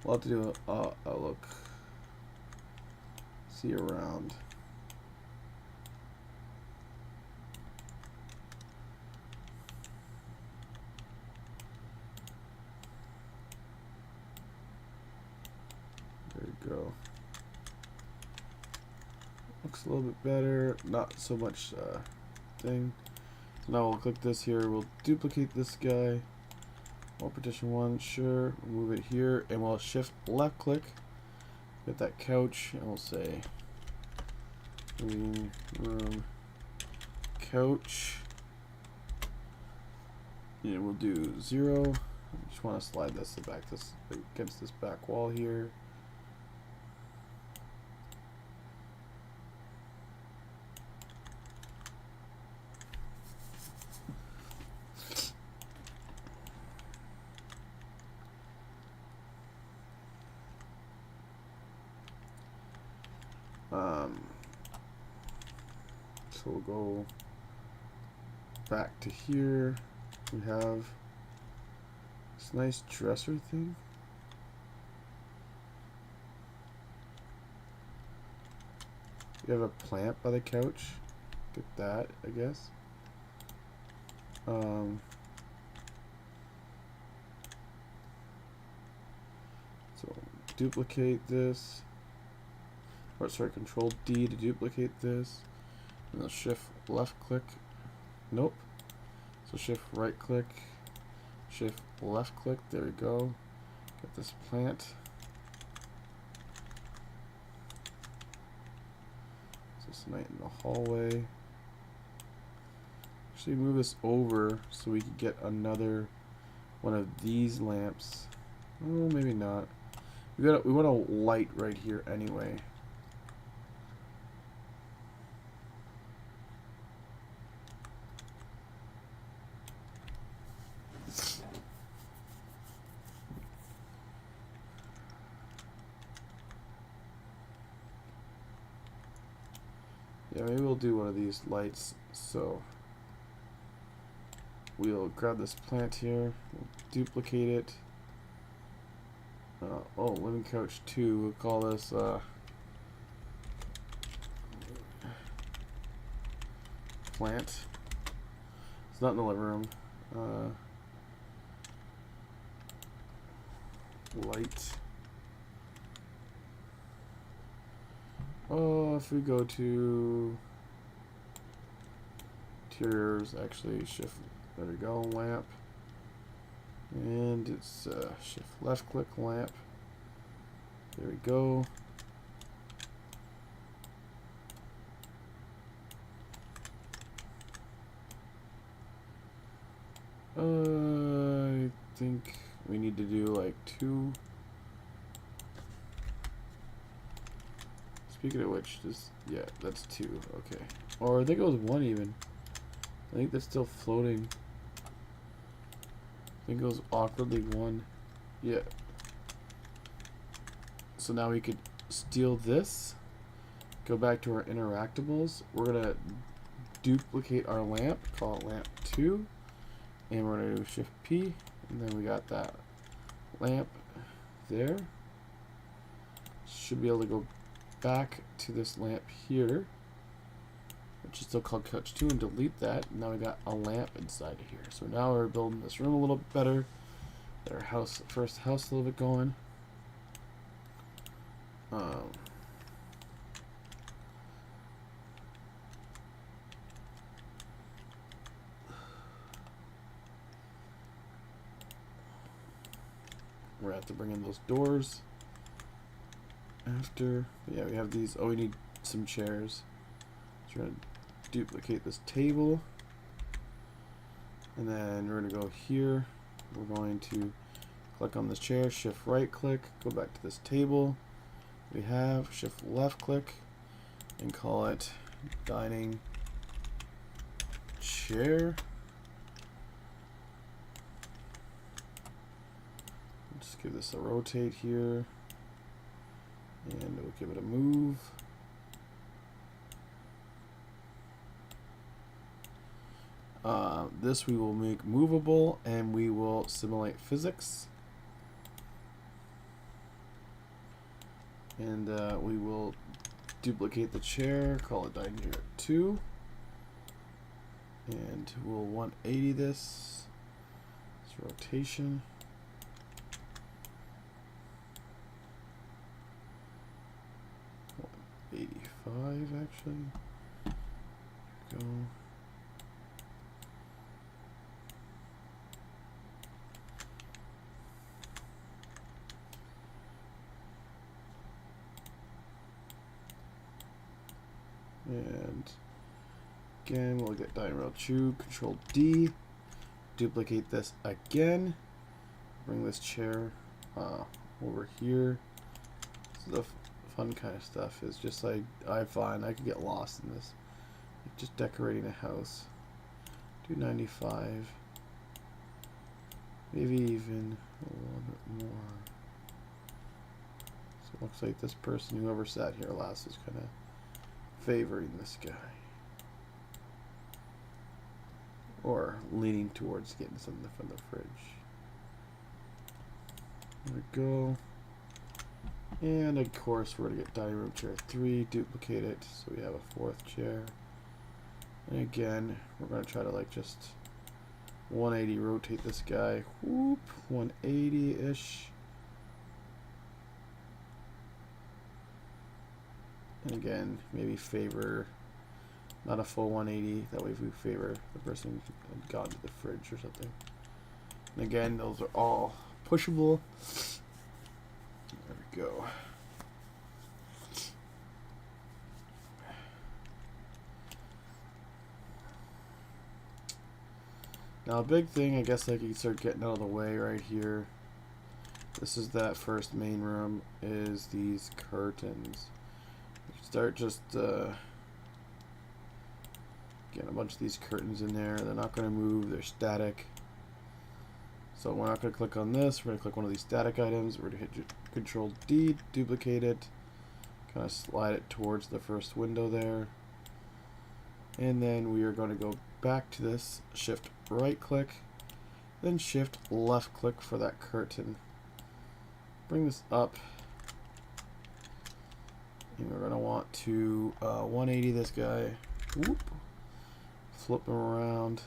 We'll have to do a look. See around. go. Looks a little bit better. Not so much thing. So now we'll click this here. We'll duplicate this guy. All partition 1, sure. We'll move it here, and we'll shift left click. Get that couch, and we'll say living room couch. And we'll do 0. I just want to slide this back against this back wall here. So we'll go back to here. We have this nice dresser thing. We have a plant by the couch. Get that, I guess. So duplicate this. Or sorry, Control D to duplicate this. And then shift left click. Nope. So shift right click. Shift left click. There we go. Get this plant. So it's night in the hallway. Actually move this over so we can get another one of these lamps. Oh, maybe not. We want a light right here anyway. Yeah, maybe we'll do one of these lights. So we'll grab this plant here, we'll duplicate it. Oh, living couch 2. We'll call this plant. It's not in the living room. Light. Oh, if we go to interiors, actually shift, there we go, lamp. And it's shift left click lamp. There we go. I think we need to do like 2. Speaking of which, just, yeah, that's 2. Okay. Or I think it was 1 even. I think that's still floating. I think it was awkwardly 1. Yeah. So now we could steal this. Go back to our interactables. We're going to duplicate our lamp. Call it lamp 2. And we're going to do shift P. And then we got that lamp there. Should be able to go back to this lamp here, which is still called couch 2, and delete that. And now we got a lamp inside of here. So now we're building this room a little bit better. Get our first house a little bit going. We're gonna have to bring in those doors after. Yeah, we have these. Oh, we need some chairs. So we're gonna duplicate this table, and then we're gonna go here. We're going to click on this chair, shift right click, go back to this table. We have shift left click and call it dining chair. Just give this a rotate here, and we'll give it a move. This we will make movable, and we will simulate physics. And we will duplicate the chair, call it dining chair 2. And we'll 180 this. It's rotation. 95 actually. Go. And again, we'll get dining rail 2, Control D, duplicate this again, bring this chair over here. So the fun kind of stuff is just like I find I could get lost in this. Like just decorating a house. 295, maybe even a little bit more. So it looks like this person, whoever sat here last, is kind of favoring this guy, or leaning towards getting something from the fridge. There we go. And of course we're going to get dining room chair 3, duplicate it so we have a 4th chair. And again, we're going to try to like just 180 rotate this guy. Whoop, 180-ish. And again, maybe favor not a full 180, that way if we favor the person who had gone to the fridge or something. And again, those are all pushable. There we go. Now a big thing I guess I can start getting out of the way right here. This is that first main room, is these curtains. Start just getting a bunch of these curtains in there. They're not going to move, they're static. So we're not going to click on this, we're going to click one of these static items. We're going to hit Control D, duplicate it, kind of slide it towards the first window there. And then we are going to go back to this, shift right click, then shift left click for that curtain. Bring this up. And we're going to want to 180 this guy. Whoop. Flip him around.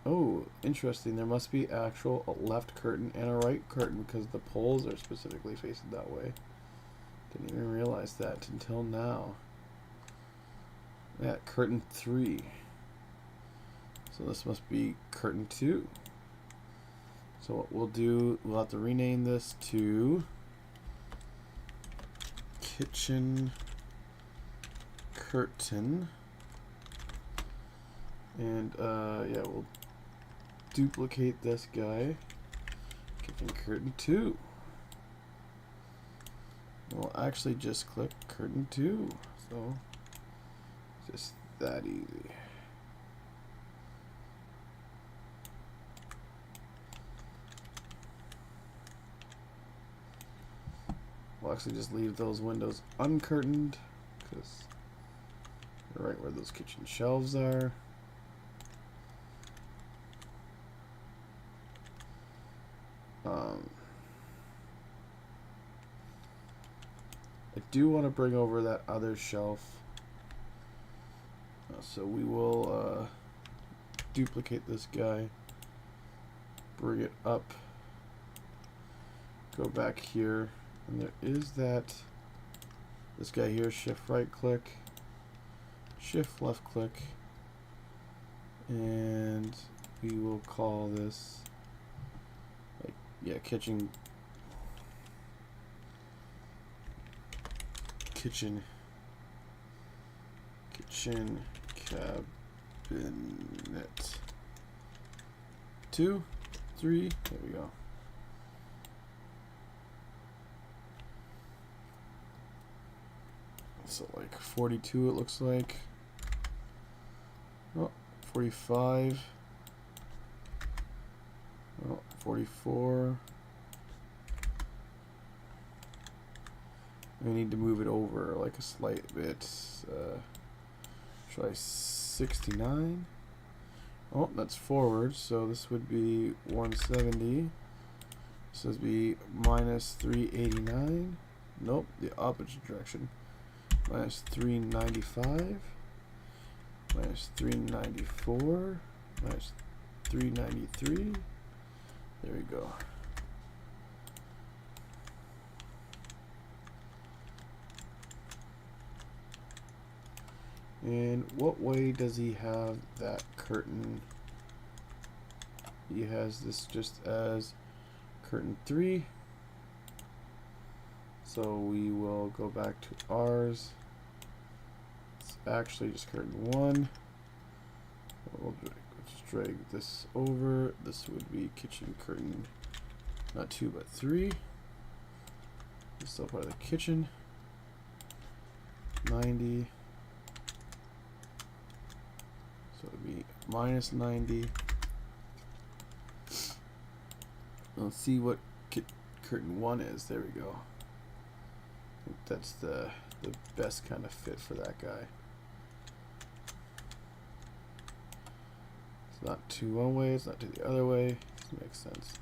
Oh, interesting. There must be actual a left curtain and a right curtain because the poles are specifically facing that way. Didn't even realize that until now. Yeah, curtain 3. So this must be curtain 2. So what we'll do, we'll have to rename this to kitchen curtain. And yeah, we'll duplicate this guy. Kitchen curtain 2. We'll actually just click curtain 2. So just that easy. We'll actually just leave those windows uncurtained because they're right where those kitchen shelves are. I do want to bring over that other shelf. So we will duplicate this guy, bring it up, go back here, and there is this guy here, shift right click, shift left click, and we will call this like, yeah, kitchen cabinet 2, 3, there we go. So like 42 it looks like. Oh, 45. Oh, 44. We need to move it over like a slight bit. Try 69. Oh, that's forward, so this would be 170. This would be minus 389. Nope, the opposite direction. Minus 395. Minus 394. Minus 393. There we go. And what way does he have that curtain? He has this just as curtain 3. So we will go back to ours. It's actually just curtain 1. We'll just drag this over. This would be kitchen curtain, not 2 but 3. It's still part of the kitchen. 90. So it would be minus 90. Let's see what curtain 1 is. There we go. I think that's the best kind of fit for that guy. It's not too one way, it's not too the other way. This makes sense.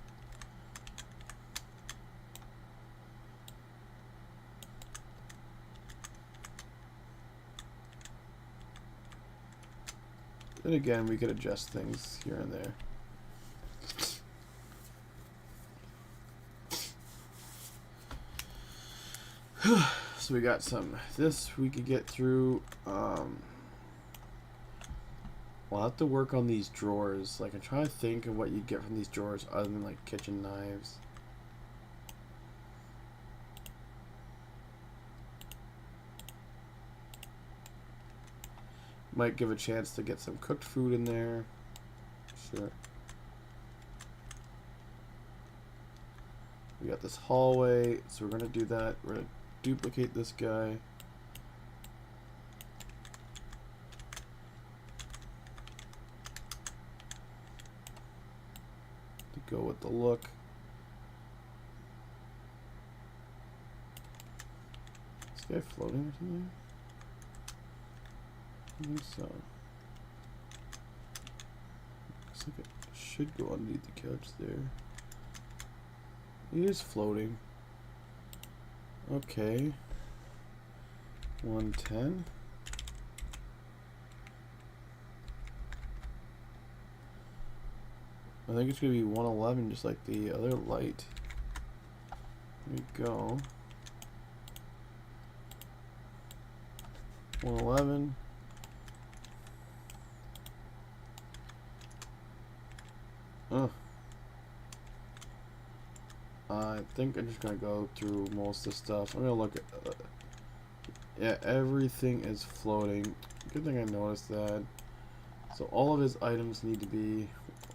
Then again, we could adjust things here and there. So we got this we could get through. We'll have to work on these drawers. Like, I'm trying to think of what you get from these drawers other than like kitchen knives. Might give a chance to get some cooked food in there. Sure. We got this hallway, so we're gonna do that. We're gonna duplicate this guy. To go with the look. Is this guy floating or something? I think so. Looks like it should go underneath the couch there. He is floating. Okay. 110. I think it's gonna be 111, just like the other light. There we go. 111. I think I'm just gonna go through most of the stuff. I'm gonna look at yeah, everything is floating. Good thing I noticed that. So all of his items need to be.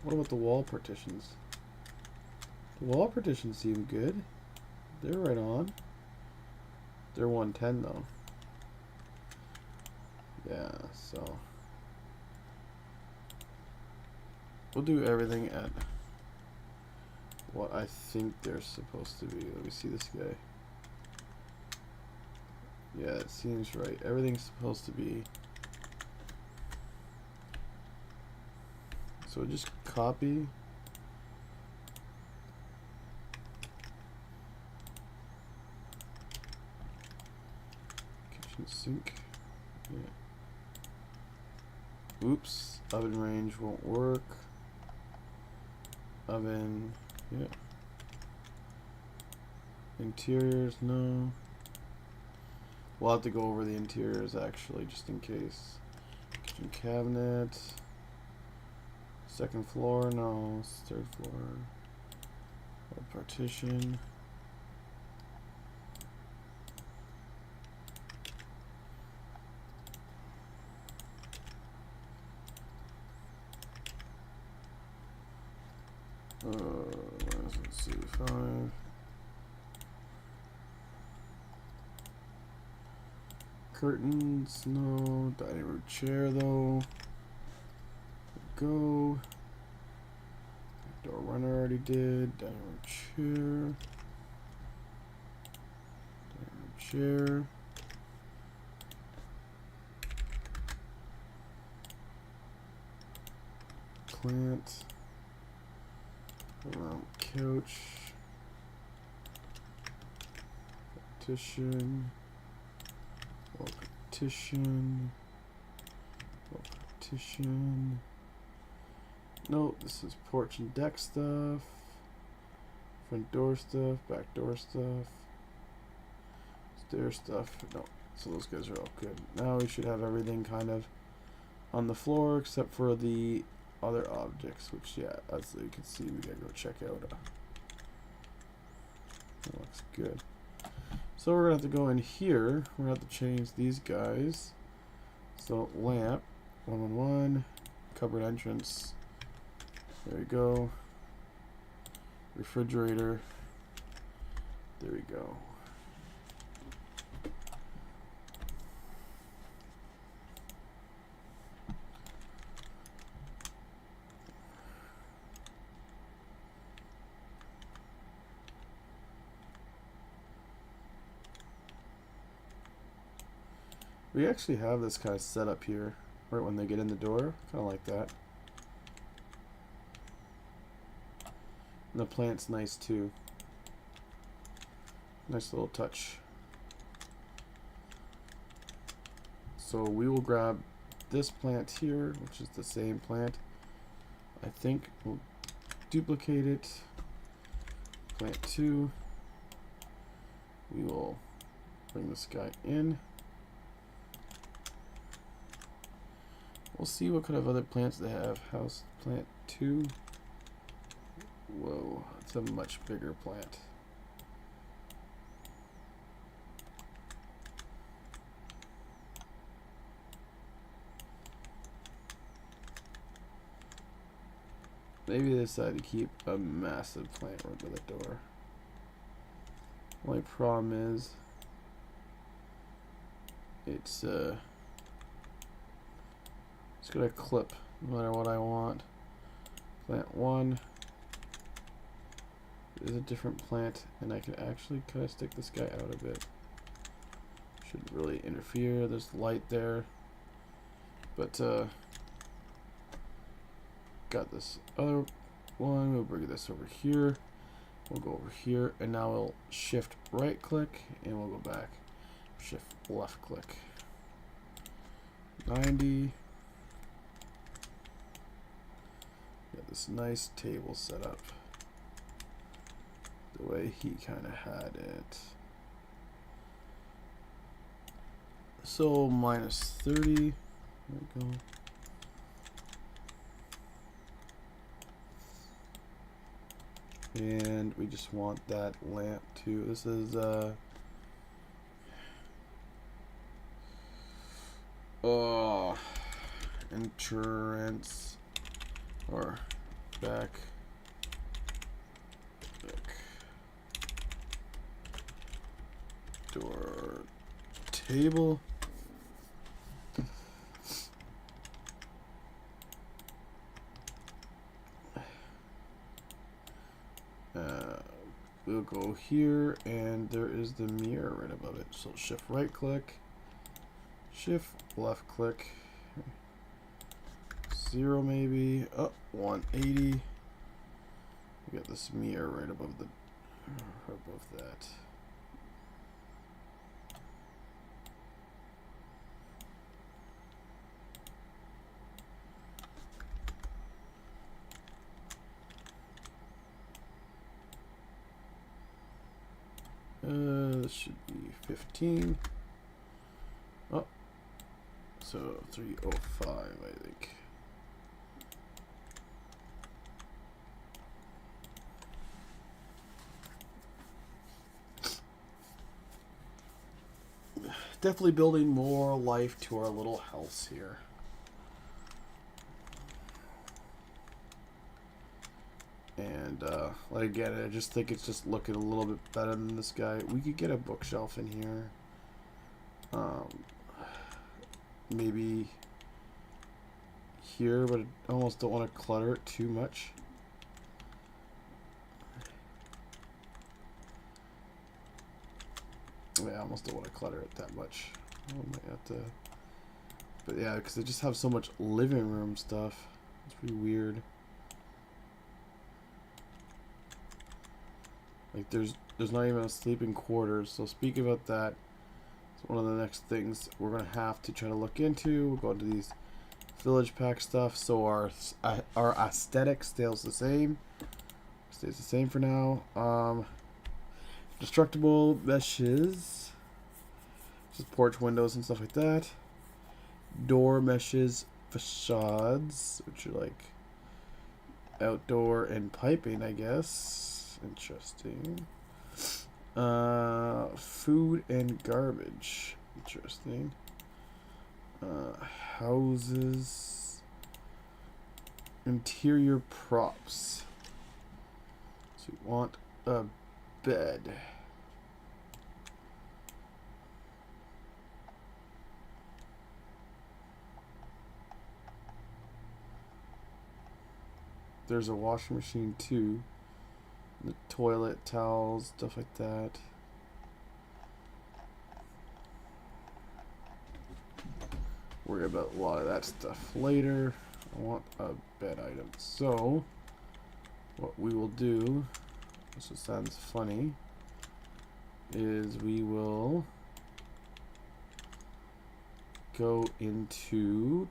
What about the wall partitions? The wall partitions seem good. They're right on. They're 110 though. Yeah, so we'll do everything at what I think they're supposed to be. Let me see this guy. Yeah, it seems right. Everything's supposed to be. So just copy. Kitchen sink. Yeah. Oops. Oven range won't work. Oven. Yeah. Interiors, no. We'll have to go over the interiors actually, just in case. Kitchen cabinet. Second floor, no. Third floor. Partition. Let's see, 5. Curtains, no. Dining room chair, though. Go. Door runner already did. Dining room chair. Dining room chair. Plant. Couch. Partition. Partition. Partition. No, this is porch and deck stuff. Front door stuff. Back door stuff. Stair stuff. No, So those guys are all good. Now we should have everything kind of on the floor except for the other objects, which, yeah, as you can see, we gotta go check out. That looks good. So we're gonna have to go in here. We're gonna have to change these guys. So lamp, 111, cupboard entrance. There we go. Refrigerator. There we go. We actually have this kind of set up here, right when they get in the door, kind of like that. And the plant's nice too. Nice little touch. So we will grab this plant here, which is the same plant. I think we'll duplicate it. Plant 2. We will bring this guy in. We'll see what kind of other plants they have. House plant 2. Whoa, it's a much bigger plant. Maybe they decide to keep a massive plant right by the door. Only problem is it's gonna clip no matter what I want. Plant 1 is a different plant, and I can actually kind of stick this guy out a bit. Shouldn't really interfere. There's light there, but got this other one. We'll bring this over here. We'll go over here, and now we'll shift right click, and we'll go back. Shift left click. 90. Got this nice table set up the way he kind of had it. So minus 30. There we go. And we just want that lamp to, this is entrance or back door table. We'll go here, and there is the mirror right above it. So shift right click, shift left click, 0 maybe, 180. We got this mirror right above the, above that. This should be 15. Oh, so 305, I think. Definitely building more life to our little house here. And like again, I just think it's just looking a little bit better than this guy. We could get a bookshelf in here. Maybe here, but I almost don't want to clutter it too much. Yeah, I almost don't want to clutter it that much. I might have to, but yeah, because they just have so much living room stuff. It's pretty weird. Like there's not even a sleeping quarters. So speaking about that, it's one of the next things we're gonna have to try to look into. We'll go into these village pack stuff, so our aesthetic stays the same. Stays the same for now. Destructible meshes. Just porch windows and stuff like that. Door meshes, facades, which are like outdoor and piping, I guess. Interesting. Food and garbage. Interesting. Houses. Interior props. So we want a bed. There's a washing machine too. The toilet, towels, stuff like that. Worry about a lot of that stuff later. I want a bed item. So, what we will do, this just sounds funny, is we will go into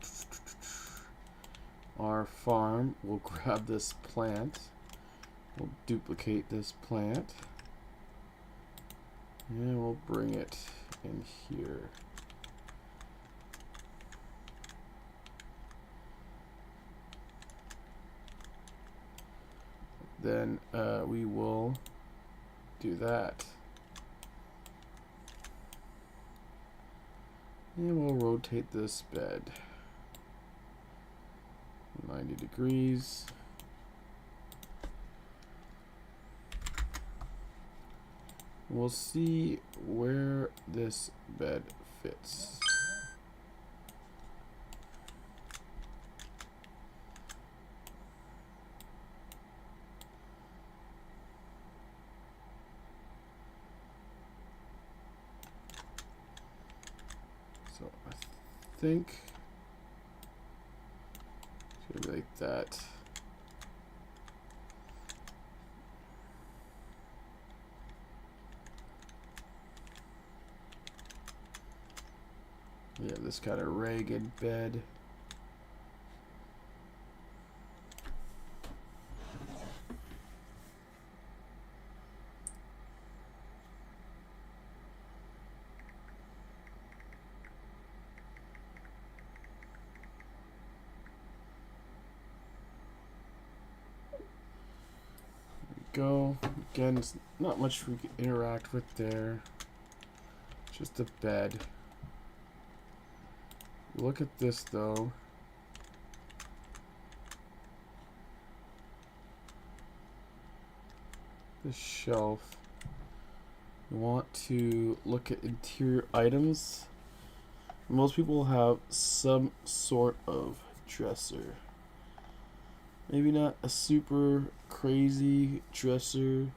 our farm. We'll grab this plant. We'll duplicate this plant. And we'll bring it in here. Then we will do that. And we'll rotate this bed 90 degrees. We'll see where this bed fits. So I think it's gonna be like that. Yeah, this kind of ragged bed. Go. Again, it's not much we can interact with there. Just a bed. Look at this though. This shelf. We want to look at interior items. Most people have some sort of dresser. Maybe not a super crazy dresser.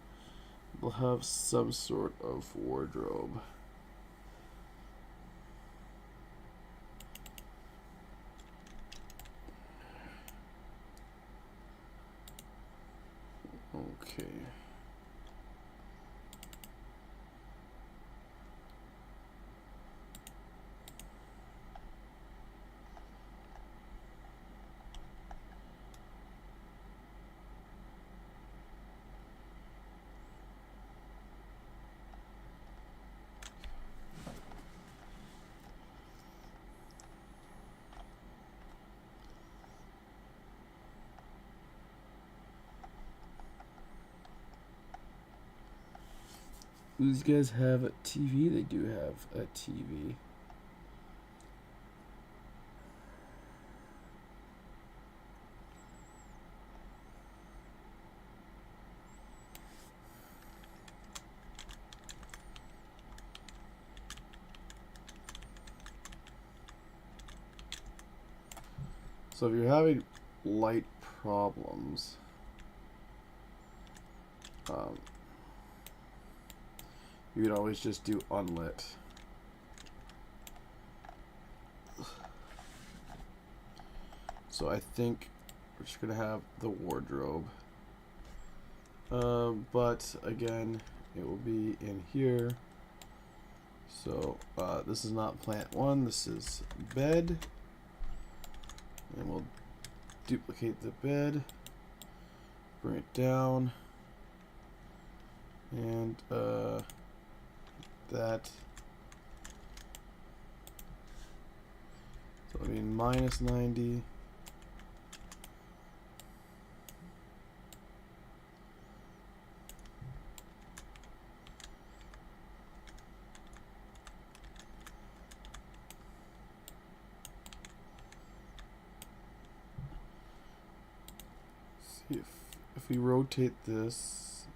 They'll have some sort of wardrobe. Okay. These guys have a TV? They do have a TV. So if you're having light problems, you could always just do unlit. So I think we're just gonna have the wardrobe. But again, it will be in here. So this is not plant one, this is bed. And we'll duplicate the bed, bring it down, and that, So I mean minus 90. See if we rotate this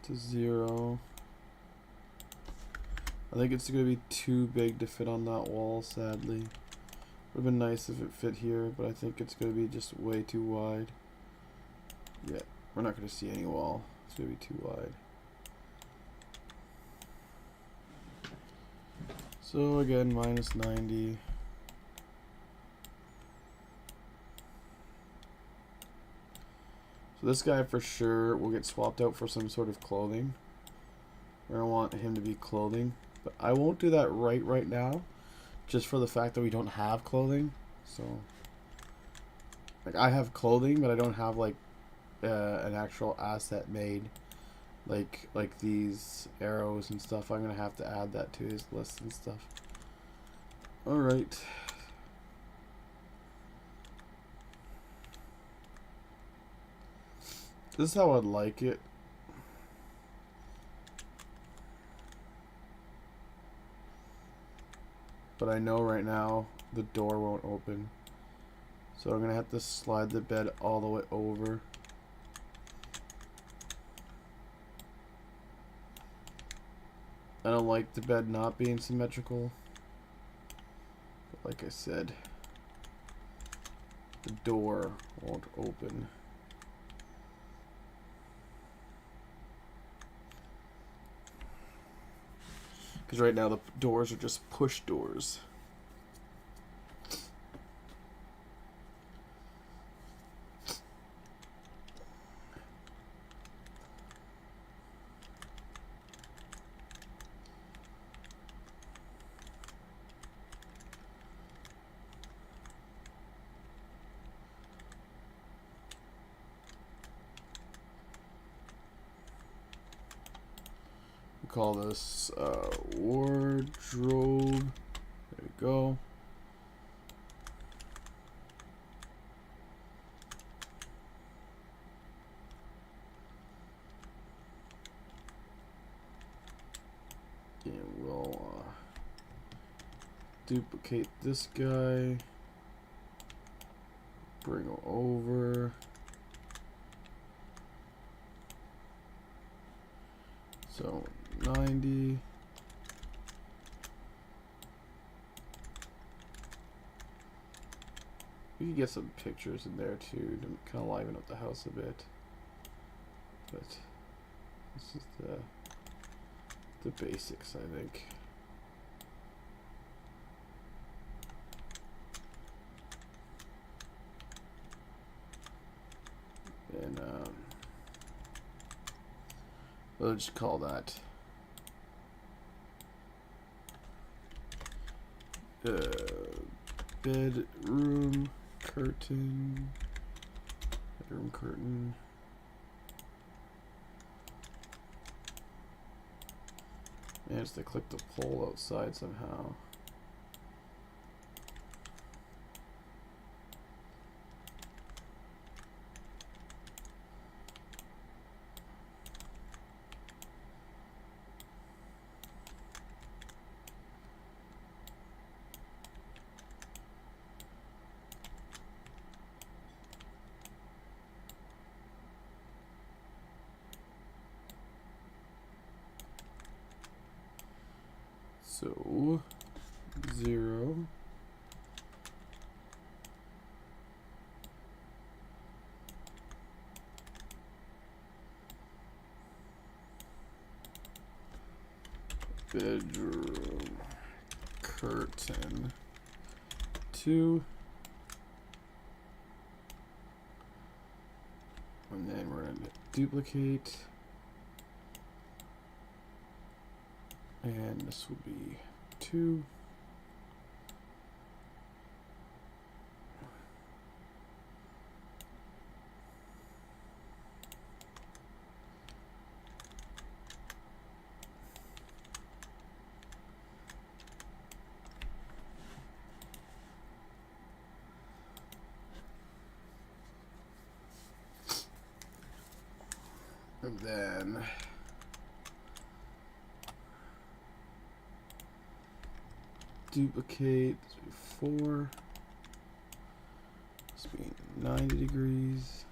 to 0. I think it's going to be too big to fit on that wall, sadly. Would have been nice if it fit here, but I think it's going to be just way too wide. Yeah, we're not going to see any wall. It's going to be too wide. So again, minus 90. So this guy for sure will get swapped out for some sort of clothing. I don't want him to be clothing. But I won't do that right now, just for the fact that we don't have clothing. So, like, I have clothing, but I don't have like an actual asset made, like these arrows and stuff. I'm gonna have to add that to his list and stuff. All right. This is how I'd like it. But I know right now the door won't open. So I'm going to have to slide the bed all the way over. I don't like the bed not being symmetrical. But like I said, the door won't open. Because right now the doors are just push doors. We call this wardrobe. There we go. And we'll duplicate this guy. Bring him over. So 90. We could get some pictures in there too to kind of liven up the house a bit. But this is the basics, I think. And we'll just call that bedroom curtain. Bedroom curtain. Managed to click the pole outside somehow. So 0. Bedroom curtain 2. And then we're going to duplicate. And this will be 2. then duplicate 4. This being 90 degrees.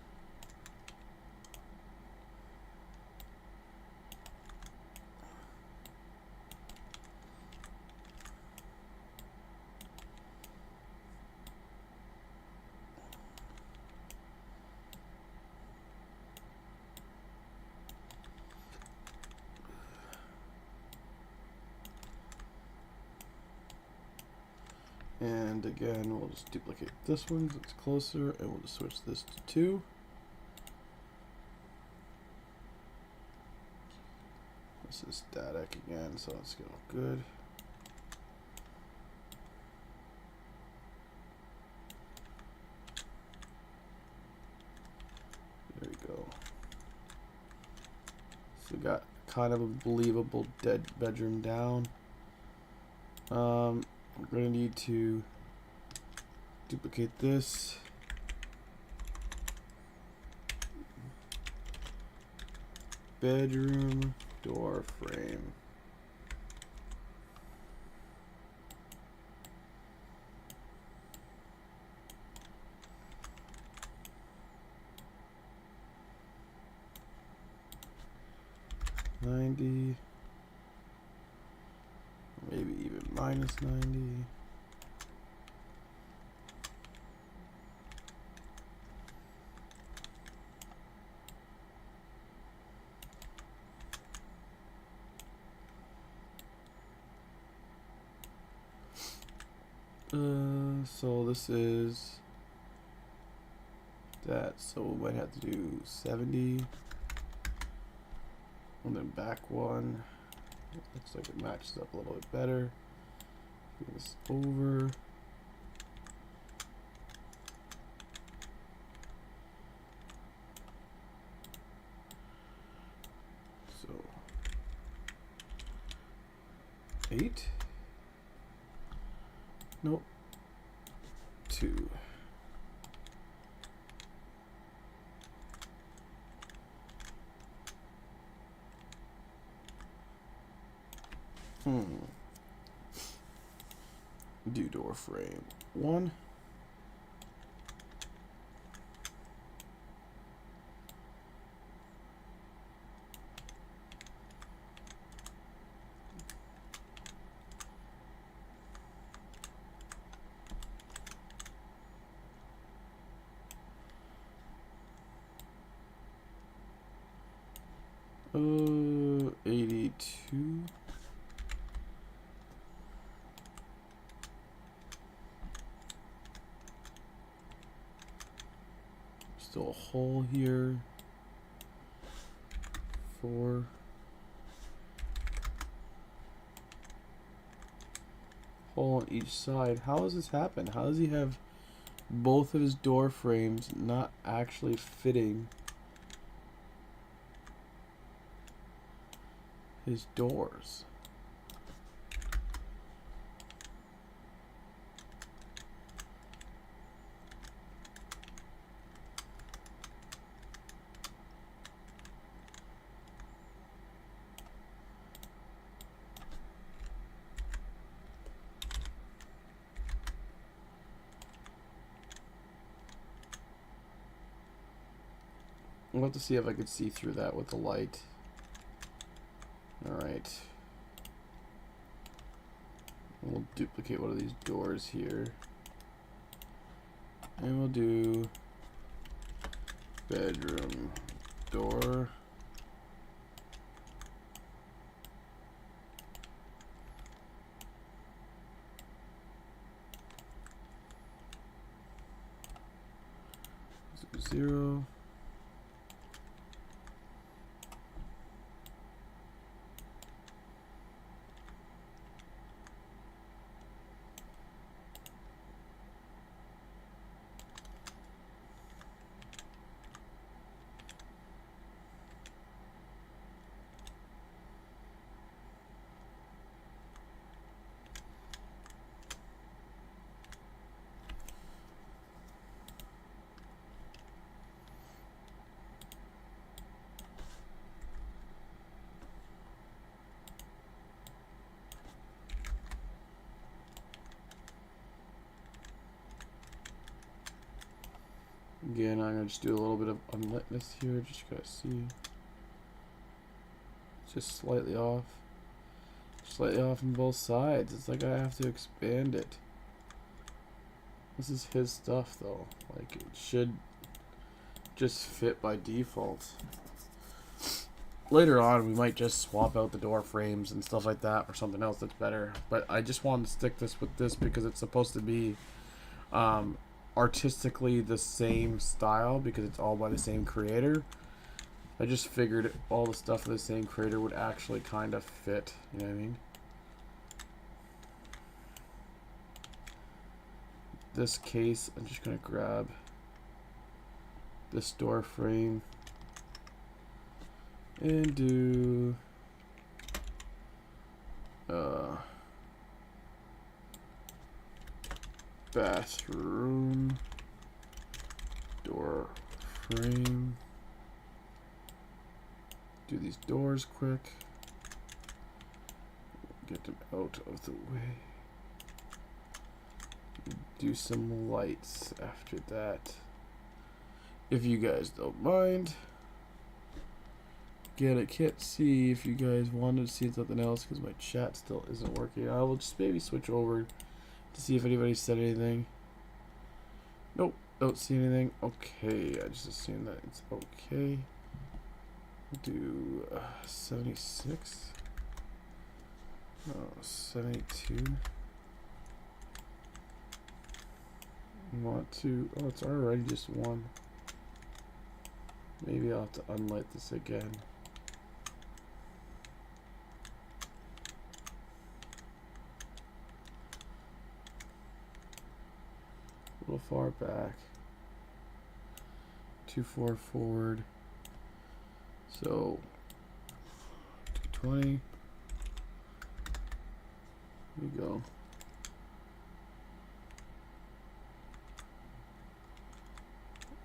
And again, we'll just duplicate this one so it's closer, and we'll just switch this to 2. This is static again, so let's go good. There we go. So we got kind of a believable dead bedroom down. We're going to need to duplicate this. Bedroom door frame. -90. Maybe even -90. So this is that, so we might have to do 70. And then back one. Looks like it matches up a little bit better. Move this over. So 8. Nope. 2. Do door frame 1. Uh, 82. Still a hole here. 4. Hole on each side. How does this happen? How does he have both of his door frames not actually fitting his doors? I'll have to see if I could see through that with the light. Alright. We'll duplicate one of these doors here. And we'll do bedroom door. So 0. Again, I'm gonna just do a little bit of unlitness here. Just gotta see. It's just slightly off. Slightly off on both sides. It's like I have to expand it. This is his stuff though. Like it should just fit by default. Later on we might just swap out the door frames and stuff like that for something else that's better. But I just wanted to stick this with this because it's supposed to be artistically the same style because it's all by the same creator. I just figured all the stuff of the same creator would actually kind of fit, you know what I mean? This case, I'm just gonna grab this door frame and do bathroom door frame. Do these doors quick. Get them out of the way. Do some lights after that, if you guys don't mind. Again, I can't see if you guys wanted to see something else because my chat still isn't working. I will just maybe switch over to see if anybody said anything. Nope, don't see anything. Okay, I just assume that it's okay. We'll do 76. Oh, 72. Want to? Oh, it's already just one. Maybe I'll have to unlight this again. A little far back. 2-4 forward. So 220. There we go.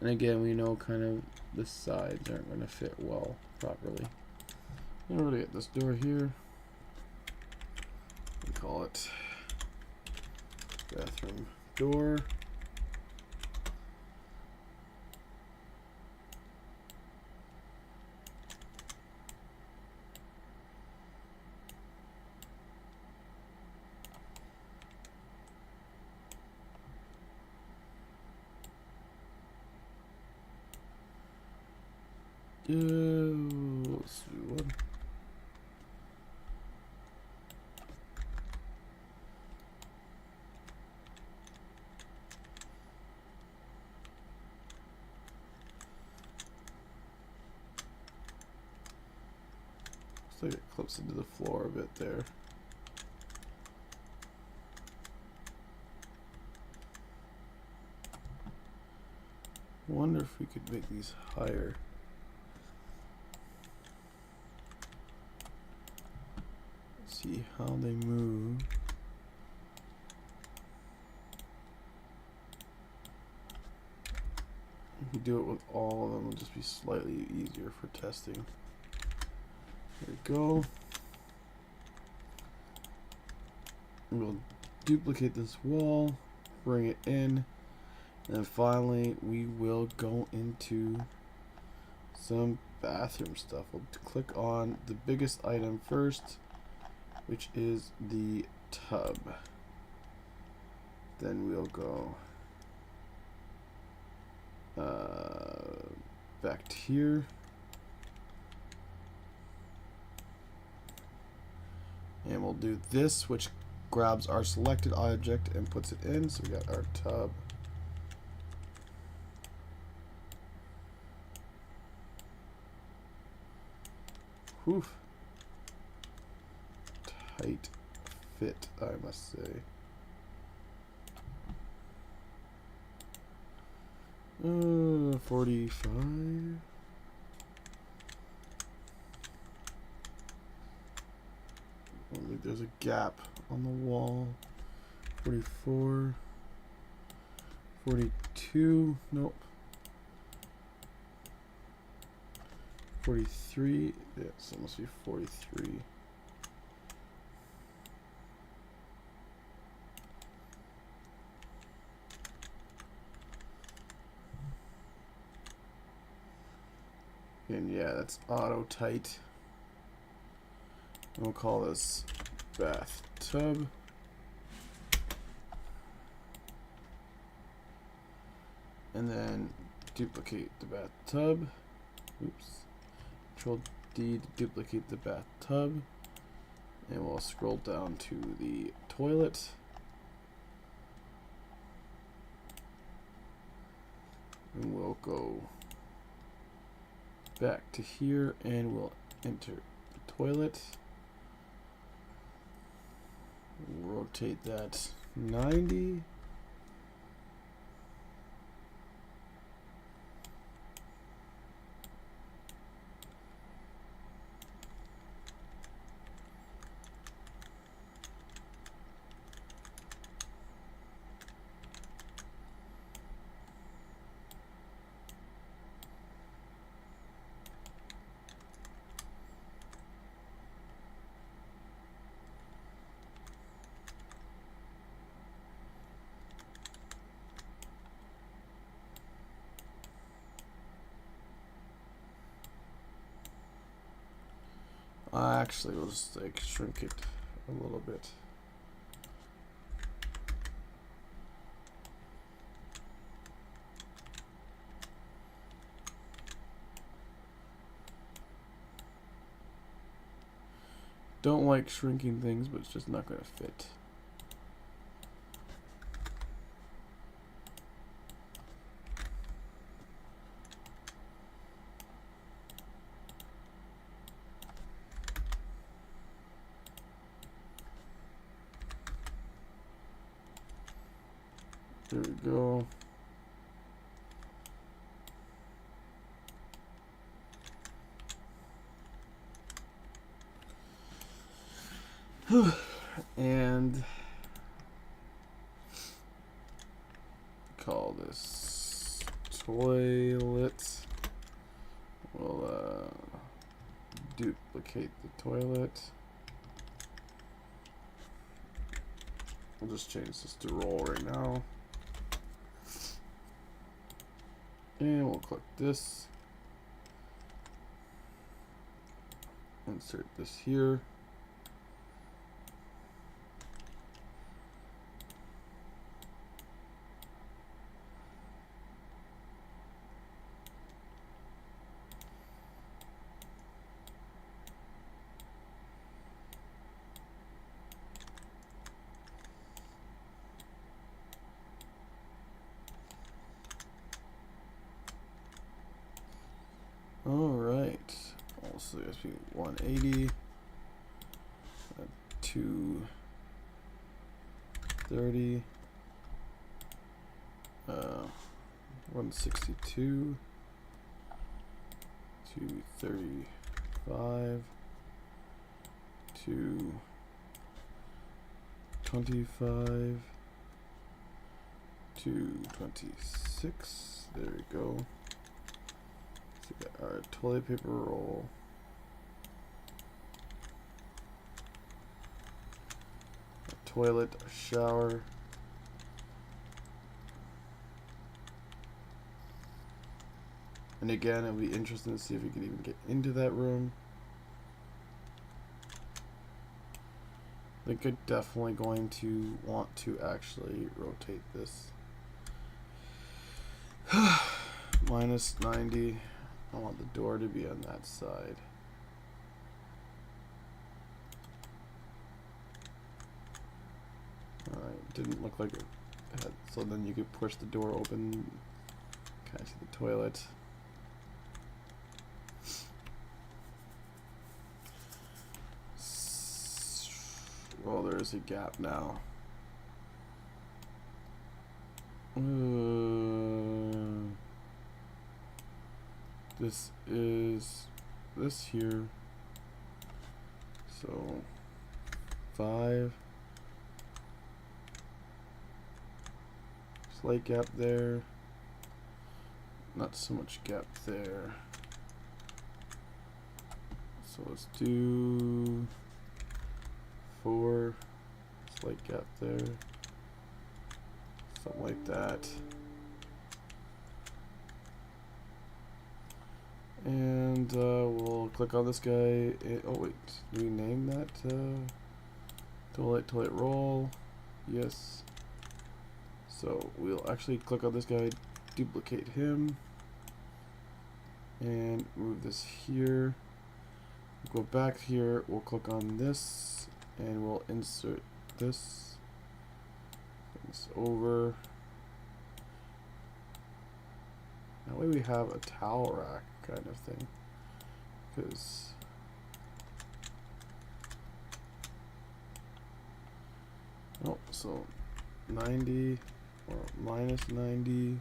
And again, we know kind of the sides aren't going to fit well properly. I'm going to get this door here. We call it bathroom door. Let's do one. Looks like it clips into the floor a bit there. Wonder if we could make these higher. See how they move. If we do it with all of them, it'll just be slightly easier for testing. There we go. We'll duplicate this wall, bring it in, and finally we will go into some bathroom stuff. We'll click on the biggest item first, which is the tub. Then we'll go back to here. And we'll do this, which grabs our selected object and puts it in. So we got our tub. Whew. Tight fit, I must say. 45. I think there's a gap on the wall. 44. 42. Nope. 43. Yes, it must be 43. And yeah, that's auto tight. We'll call this bathtub. And then duplicate the bathtub. Oops. Control D to duplicate the bathtub. And we'll scroll down to the toilet. And we'll go back to here and we'll enter the toilet. Rotate that 90. Actually, we'll just like shrink it a little bit. Don't like shrinking things, but it's just not going to fit. There we go. And call this toilet. We'll duplicate the toilet. We'll just change this to roll right now. And we'll click this. Insert this here. Alright, also it's 180, 230, 162, 235, 225, 226, there we go. Our toilet paper roll. A toilet, a shower. And again, it'll be interesting to see if we can even get into that room. I think I'm definitely going to want to actually rotate this. Minus 90. I want the door to be on that side. Alright, didn't look like it had, so then you could push the door open, kind of to the toilet. Well, there is a gap now. This is this here, so 5, slight gap there, not so much gap there, so let's do 4, slight gap there, something like that. And we'll click on this guy. Oh wait, do we name that? Toilet roll. Yes. So we'll actually click on this guy, duplicate him, and move this here. Go back here, we'll click on this, and we'll insert this. Bring this over. That way we have a towel rack kind of thing. Because oh, so 90 or minus 90.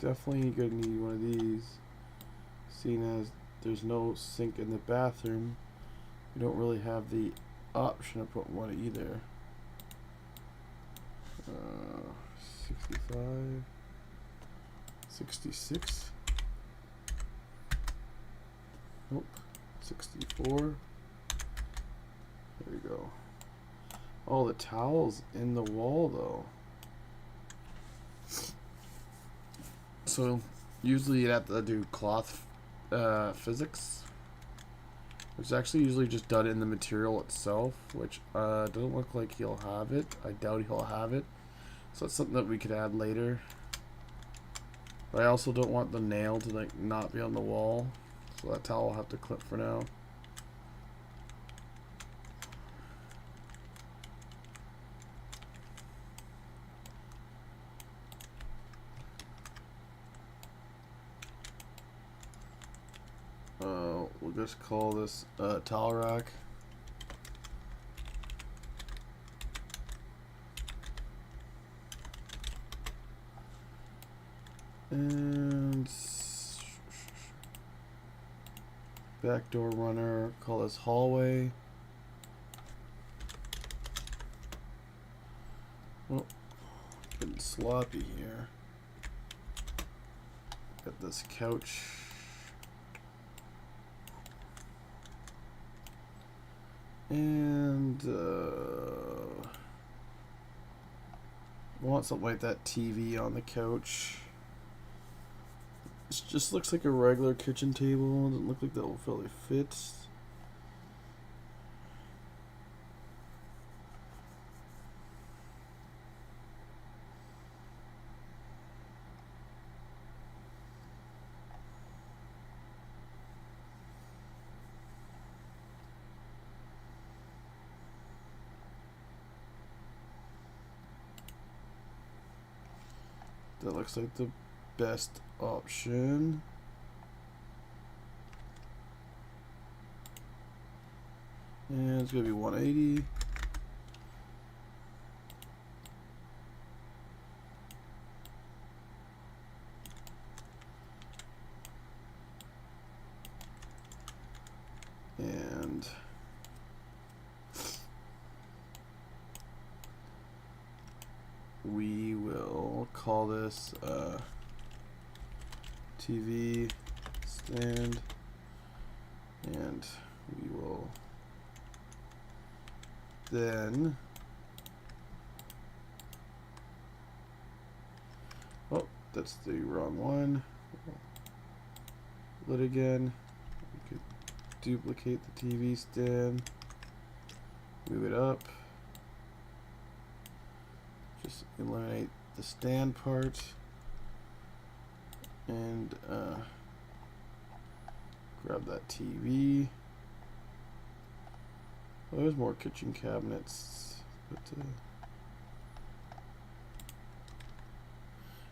Definitely gonna need one of these, seeing as there's no sink in the bathroom. We don't really have the option of putting one either. 65, 66. Nope, 64. There we go. Oh, the towel's in the wall though. So usually you'd have to do cloth physics, which is actually usually just done in the material itself, which doesn't look like he'll have it. I doubt he'll have it. So it's something that we could add later. But I also don't want the nail to like not be on the wall, so that towel will have to clip for now. We'll just call this towel rack. And backdoor runner, call this hallway. Oh, getting sloppy here. Got this couch. And I want something like that TV on the couch. It just looks like a regular kitchen table. Doesn't look like that will really fit. That looks like the best option. And it's gonna be 180. And we will call this TV stand, and we will then oh, that's the wrong one. Lit again. We could duplicate the TV stand, move it up, just eliminate the stand part, and grab that TV. Oh, there's more kitchen cabinets, but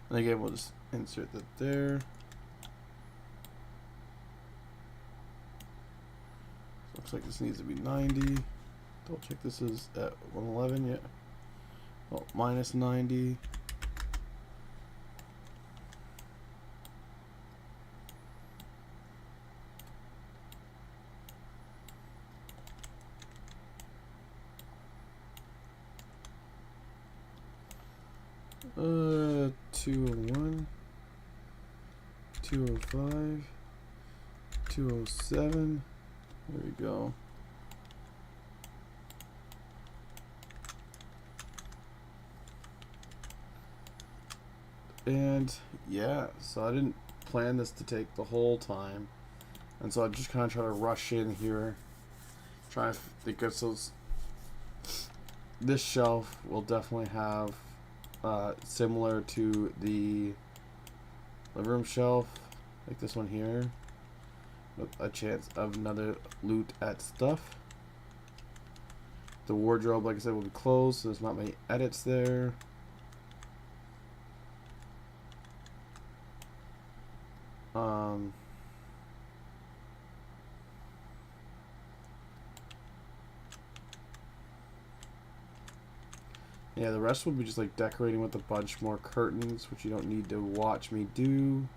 and again we'll just insert that there. Looks like this needs to be 90. Double check this is at 111 yet. Oh, minus 90. Uh, 201, 205, 207. There we go. And yeah, so I didn't plan this to take the whole time, and so I just kind of try to rush in here, try to think of those. This shelf will definitely have similar to the living room shelf, like this one here, with a chance of another loot at stuff. The wardrobe, like I said, will be closed, so there's not many edits there. Yeah, the rest will be just like decorating with a bunch more curtains, which you don't need to watch me do.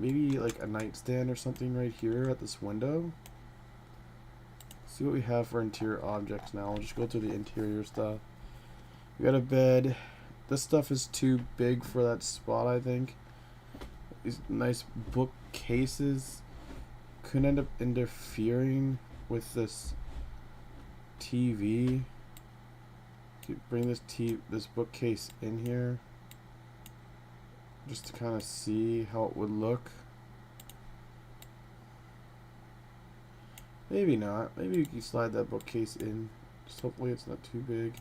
Maybe like a nightstand or something right here at this window. See what we have for interior objects now. We'll just go through the interior stuff. We got a bed. This stuff is too big for that spot, I think. These nice bookcases could end up interfering with this TV. To bring this bookcase in here, just to kind of see how it would look. Maybe not. Maybe you can slide that bookcase in. Just hopefully it's not too big.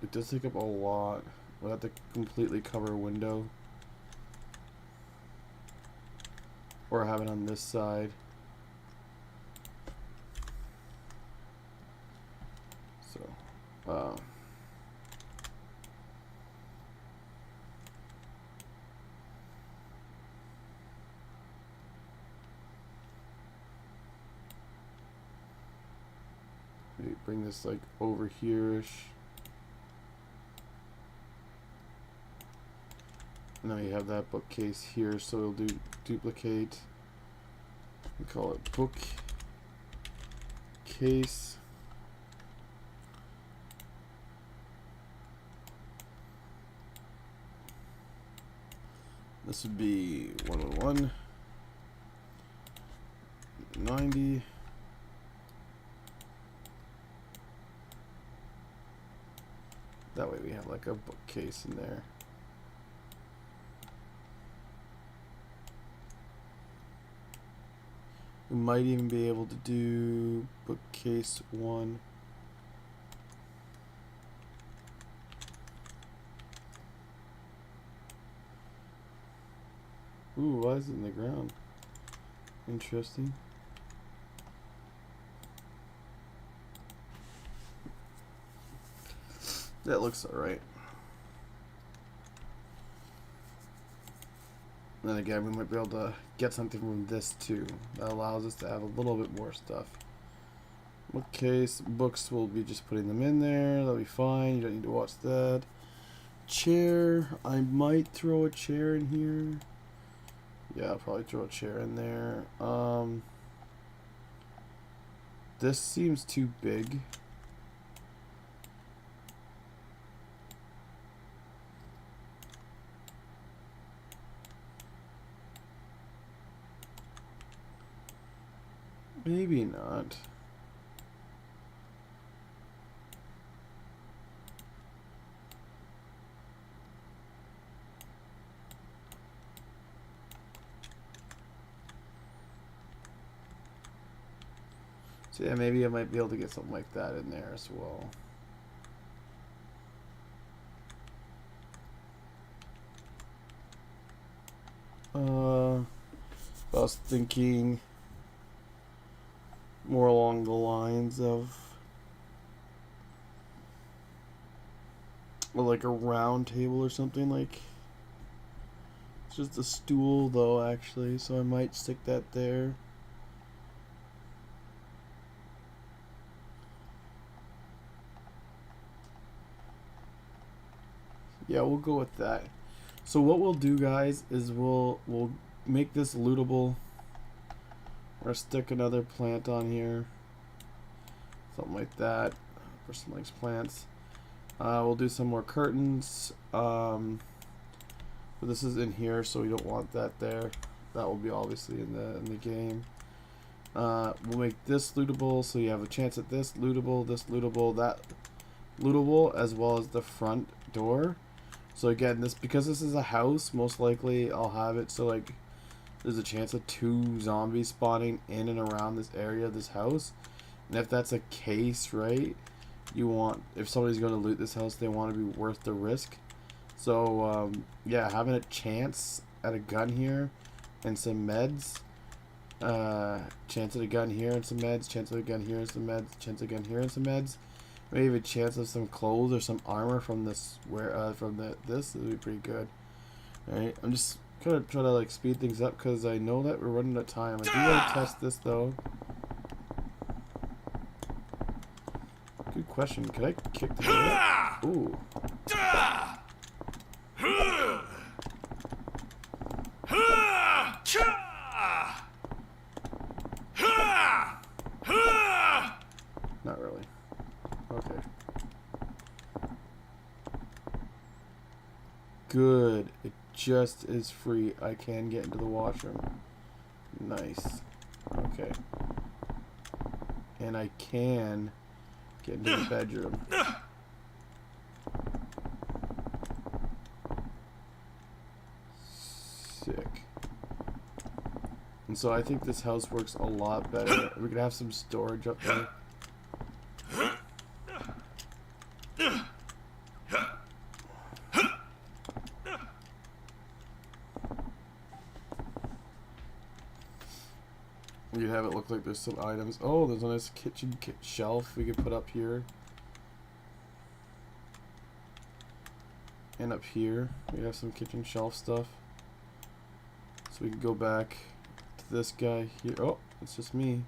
It does take up a lot. We'll have to completely cover a window. Or have it on this side. So, maybe bring this like over here-ish. And then we have that bookcase here, so we'll do duplicate. We call it bookcase. This would be 101, 90. That way we have like a bookcase in there. We might even be able to do bookcase 1. Ooh, why is it in the ground? Interesting. That looks alright. Then again, we might be able to get something from this too. That allows us to have a little bit more stuff. Bookcase, books, we'll be just putting them in there. That'll be fine. You don't need to watch that. Chair, I might throw a chair in here. Yeah, I'll probably throw a chair in there. This seems too big. Maybe not. So yeah, maybe I might be able to get something like that in there as well. I was thinking more along the lines of like a round table or something. Like it's just a stool though actually, so I might stick that there. Yeah, we'll go with that. So what we'll do, guys, is we'll make this lootable. Or stick another plant on here, something like that. Person likes plants. We'll do some more curtains. But this is in here, so we don't want that there. That will be obviously in the game. We'll make this lootable, so you have a chance at this lootable, that lootable, as well as the front door. So again, because this is a house, most likely I'll have it so like there's a chance of 2 zombies spawning in and around this area of this house. And if that's a case, right, if somebody's going to loot this house, they want to be worth the risk. So yeah, having a chance at a gun here and some meds, chance at a gun here and some meds, chance at a gun here and some meds, chance at a gun here and some meds, maybe a chance of some clothes or some armor from this this would be pretty good. All right, I'm just gonna try to like speed things up because I know that we're running out of time. I do want to test this though. Good question. Can I kick the door? Ooh. Not really. Okay. Good. It just is free. I can get into the washroom. Nice. Okay. And I can get into the bedroom. Sick. And so I think this house works a lot better. We could have some storage up there. We could have it look like there's some items. Oh, there's a nice kitchen shelf we could put up here. And up here, we have some kitchen shelf stuff. So we can go back to this guy here. Oh, it's just me.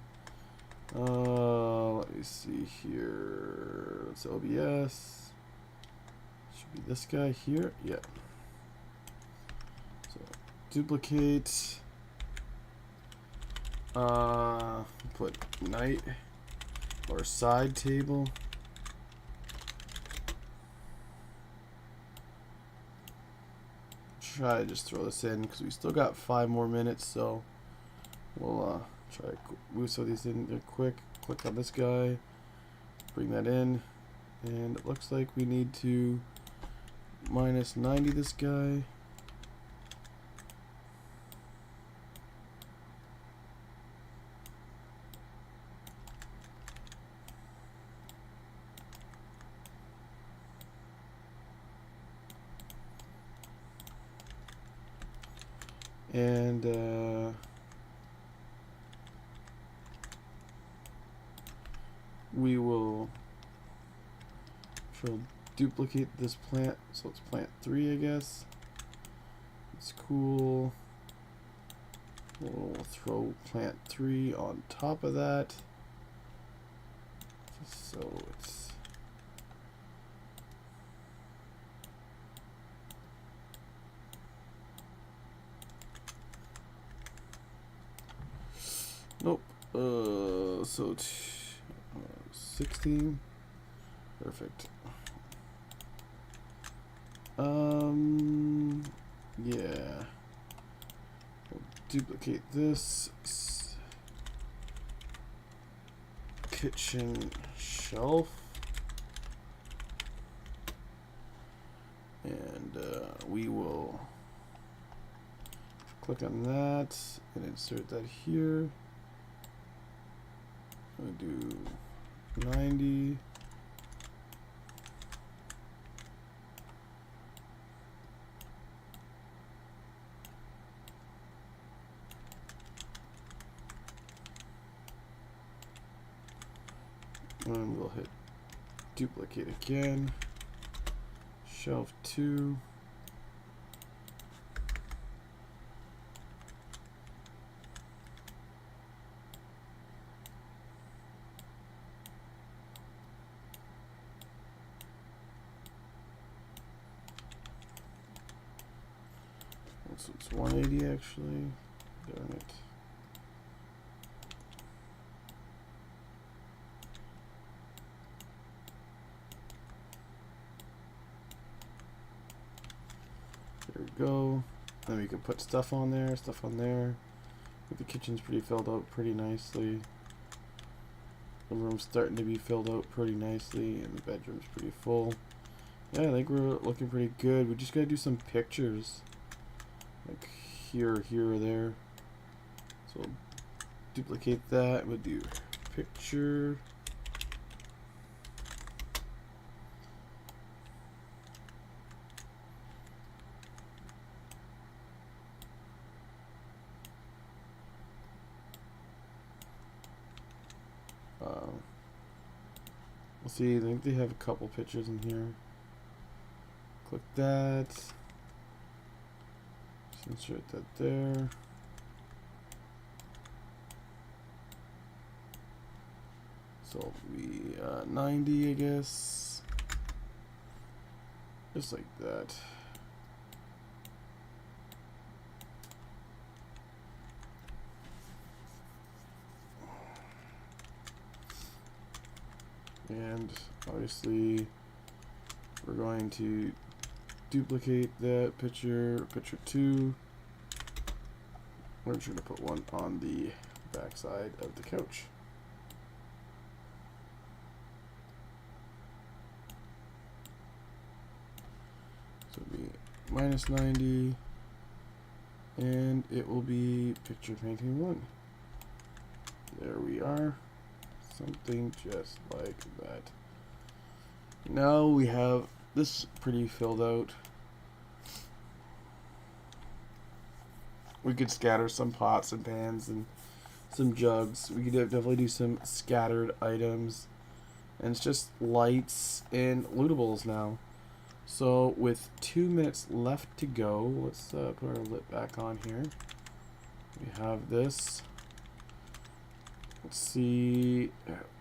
Let me see here. It's OBS. Should be this guy here. Yeah. So duplicate. Put night or side table. Try to just throw this in because we still got 5 more minutes, so we'll try to move some of these in there quick. Click on this guy, bring that in, and it looks like we need to minus 90 this guy. And we will duplicate this plant, so it's plant 3, I guess. It's cool. We'll throw plant 3 on top of that, just so it's nope. So 16. Perfect. Yeah. We'll duplicate this kitchen shelf, and we will click on that and insert that here. We'll do 90. And we'll hit duplicate again. Shelf 2. So it's 180 actually. Darn it. There we go. Then we can put stuff on there, stuff on there. The kitchen's pretty filled out pretty nicely. The room's starting to be filled out pretty nicely, and the bedroom's pretty full. Yeah, I think we're looking pretty good. We just gotta do some pictures, like here, here, or there. So we'll duplicate that. We'll do picture. We'll see. I think they have a couple pictures in here. Click that. Just insert that there. So it'll be 90, I guess. Just like that. And obviously we're going to duplicate that picture, picture 2. We're going to put one on the back side of the couch. So it'll be -90, and it will be picture painting 1. There we are. Something just like that. Now we have this pretty filled out. We could scatter some pots and pans and some jugs. We could definitely do some scattered items. And it's just lights and lootables now. So with 2 minutes left to go, let's put our lit back on here. We have this. Let's see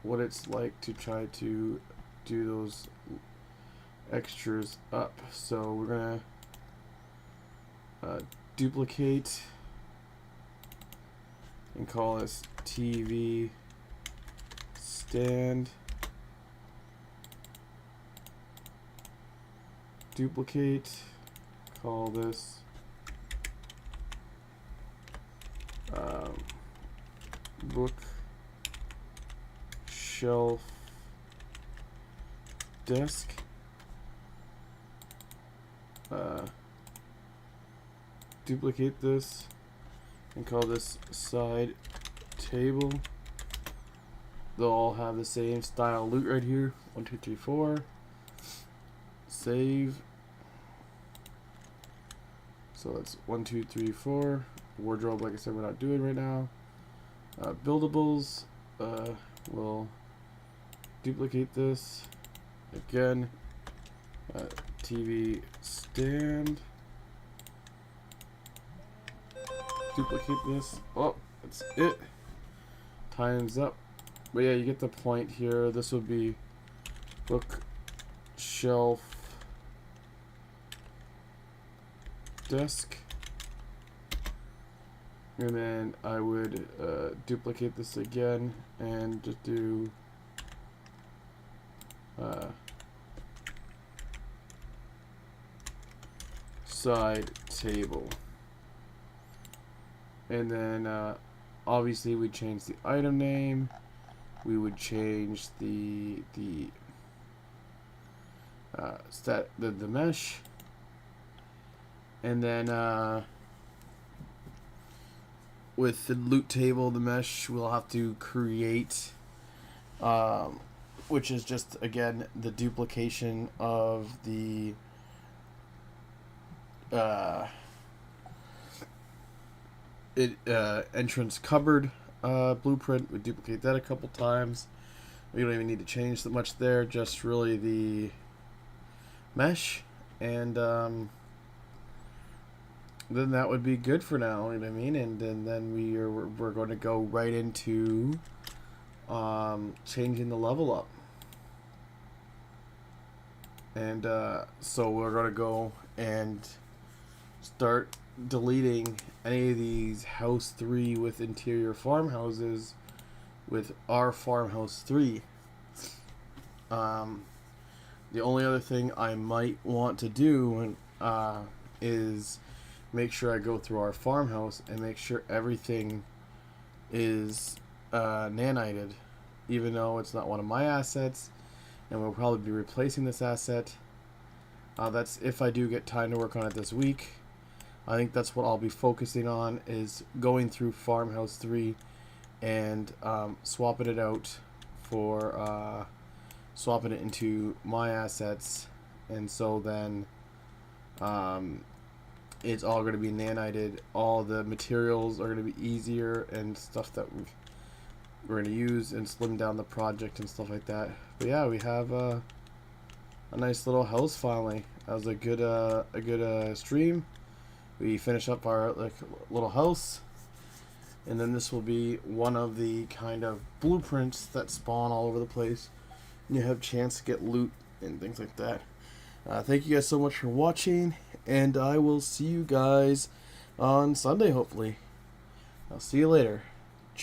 what it's like to try to do those extras up. So we're gonna duplicate and call this TV stand. Duplicate, call this book shelf desk. Duplicate this and call this side table. They'll all have the same style loot right here. 1, 2, 3, 4. Save. So that's 1, 2, 3, 4. Wardrobe, like I said, we're not doing right now. Buildables. We'll duplicate this again. TV stand. Duplicate this. Oh, that's it. Time's up. But yeah, you get the point here. This would be bookshelf desk. And then I would duplicate this again and just do side table. And then obviously we change the item name. We would change the mesh. And then with the loot table, the mesh we'll have to create, which is just again the duplication of the entrance cupboard blueprint. We duplicate that a couple times. We don't even need to change that much there, just really the mesh, and then that would be good for now, you know what I mean? And then we're going to go right into changing the level up. And so we're going to go and start deleting any of these house 3 with interior farmhouses with our farmhouse 3. The only other thing I might want to do is make sure I go through our farmhouse and make sure everything is nanited, even though it's not one of my assets, and we'll probably be replacing this asset. That's if I do get time to work on it this week. I think that's what I'll be focusing on, is going through Farmhouse 3 and swapping it out for swapping it into my assets, and so then it's all going to be nanited. All the materials are going to be easier and stuff that we're going to use, and slim down the project and stuff like that. But yeah, we have a nice little house finally. That was a good stream. We finish up our little house, and then this will be one of the kind of blueprints that spawn all over the place. And you have a chance to get loot and things like that. Thank you guys so much for watching, and I will see you guys on Sunday, hopefully. I'll see you later.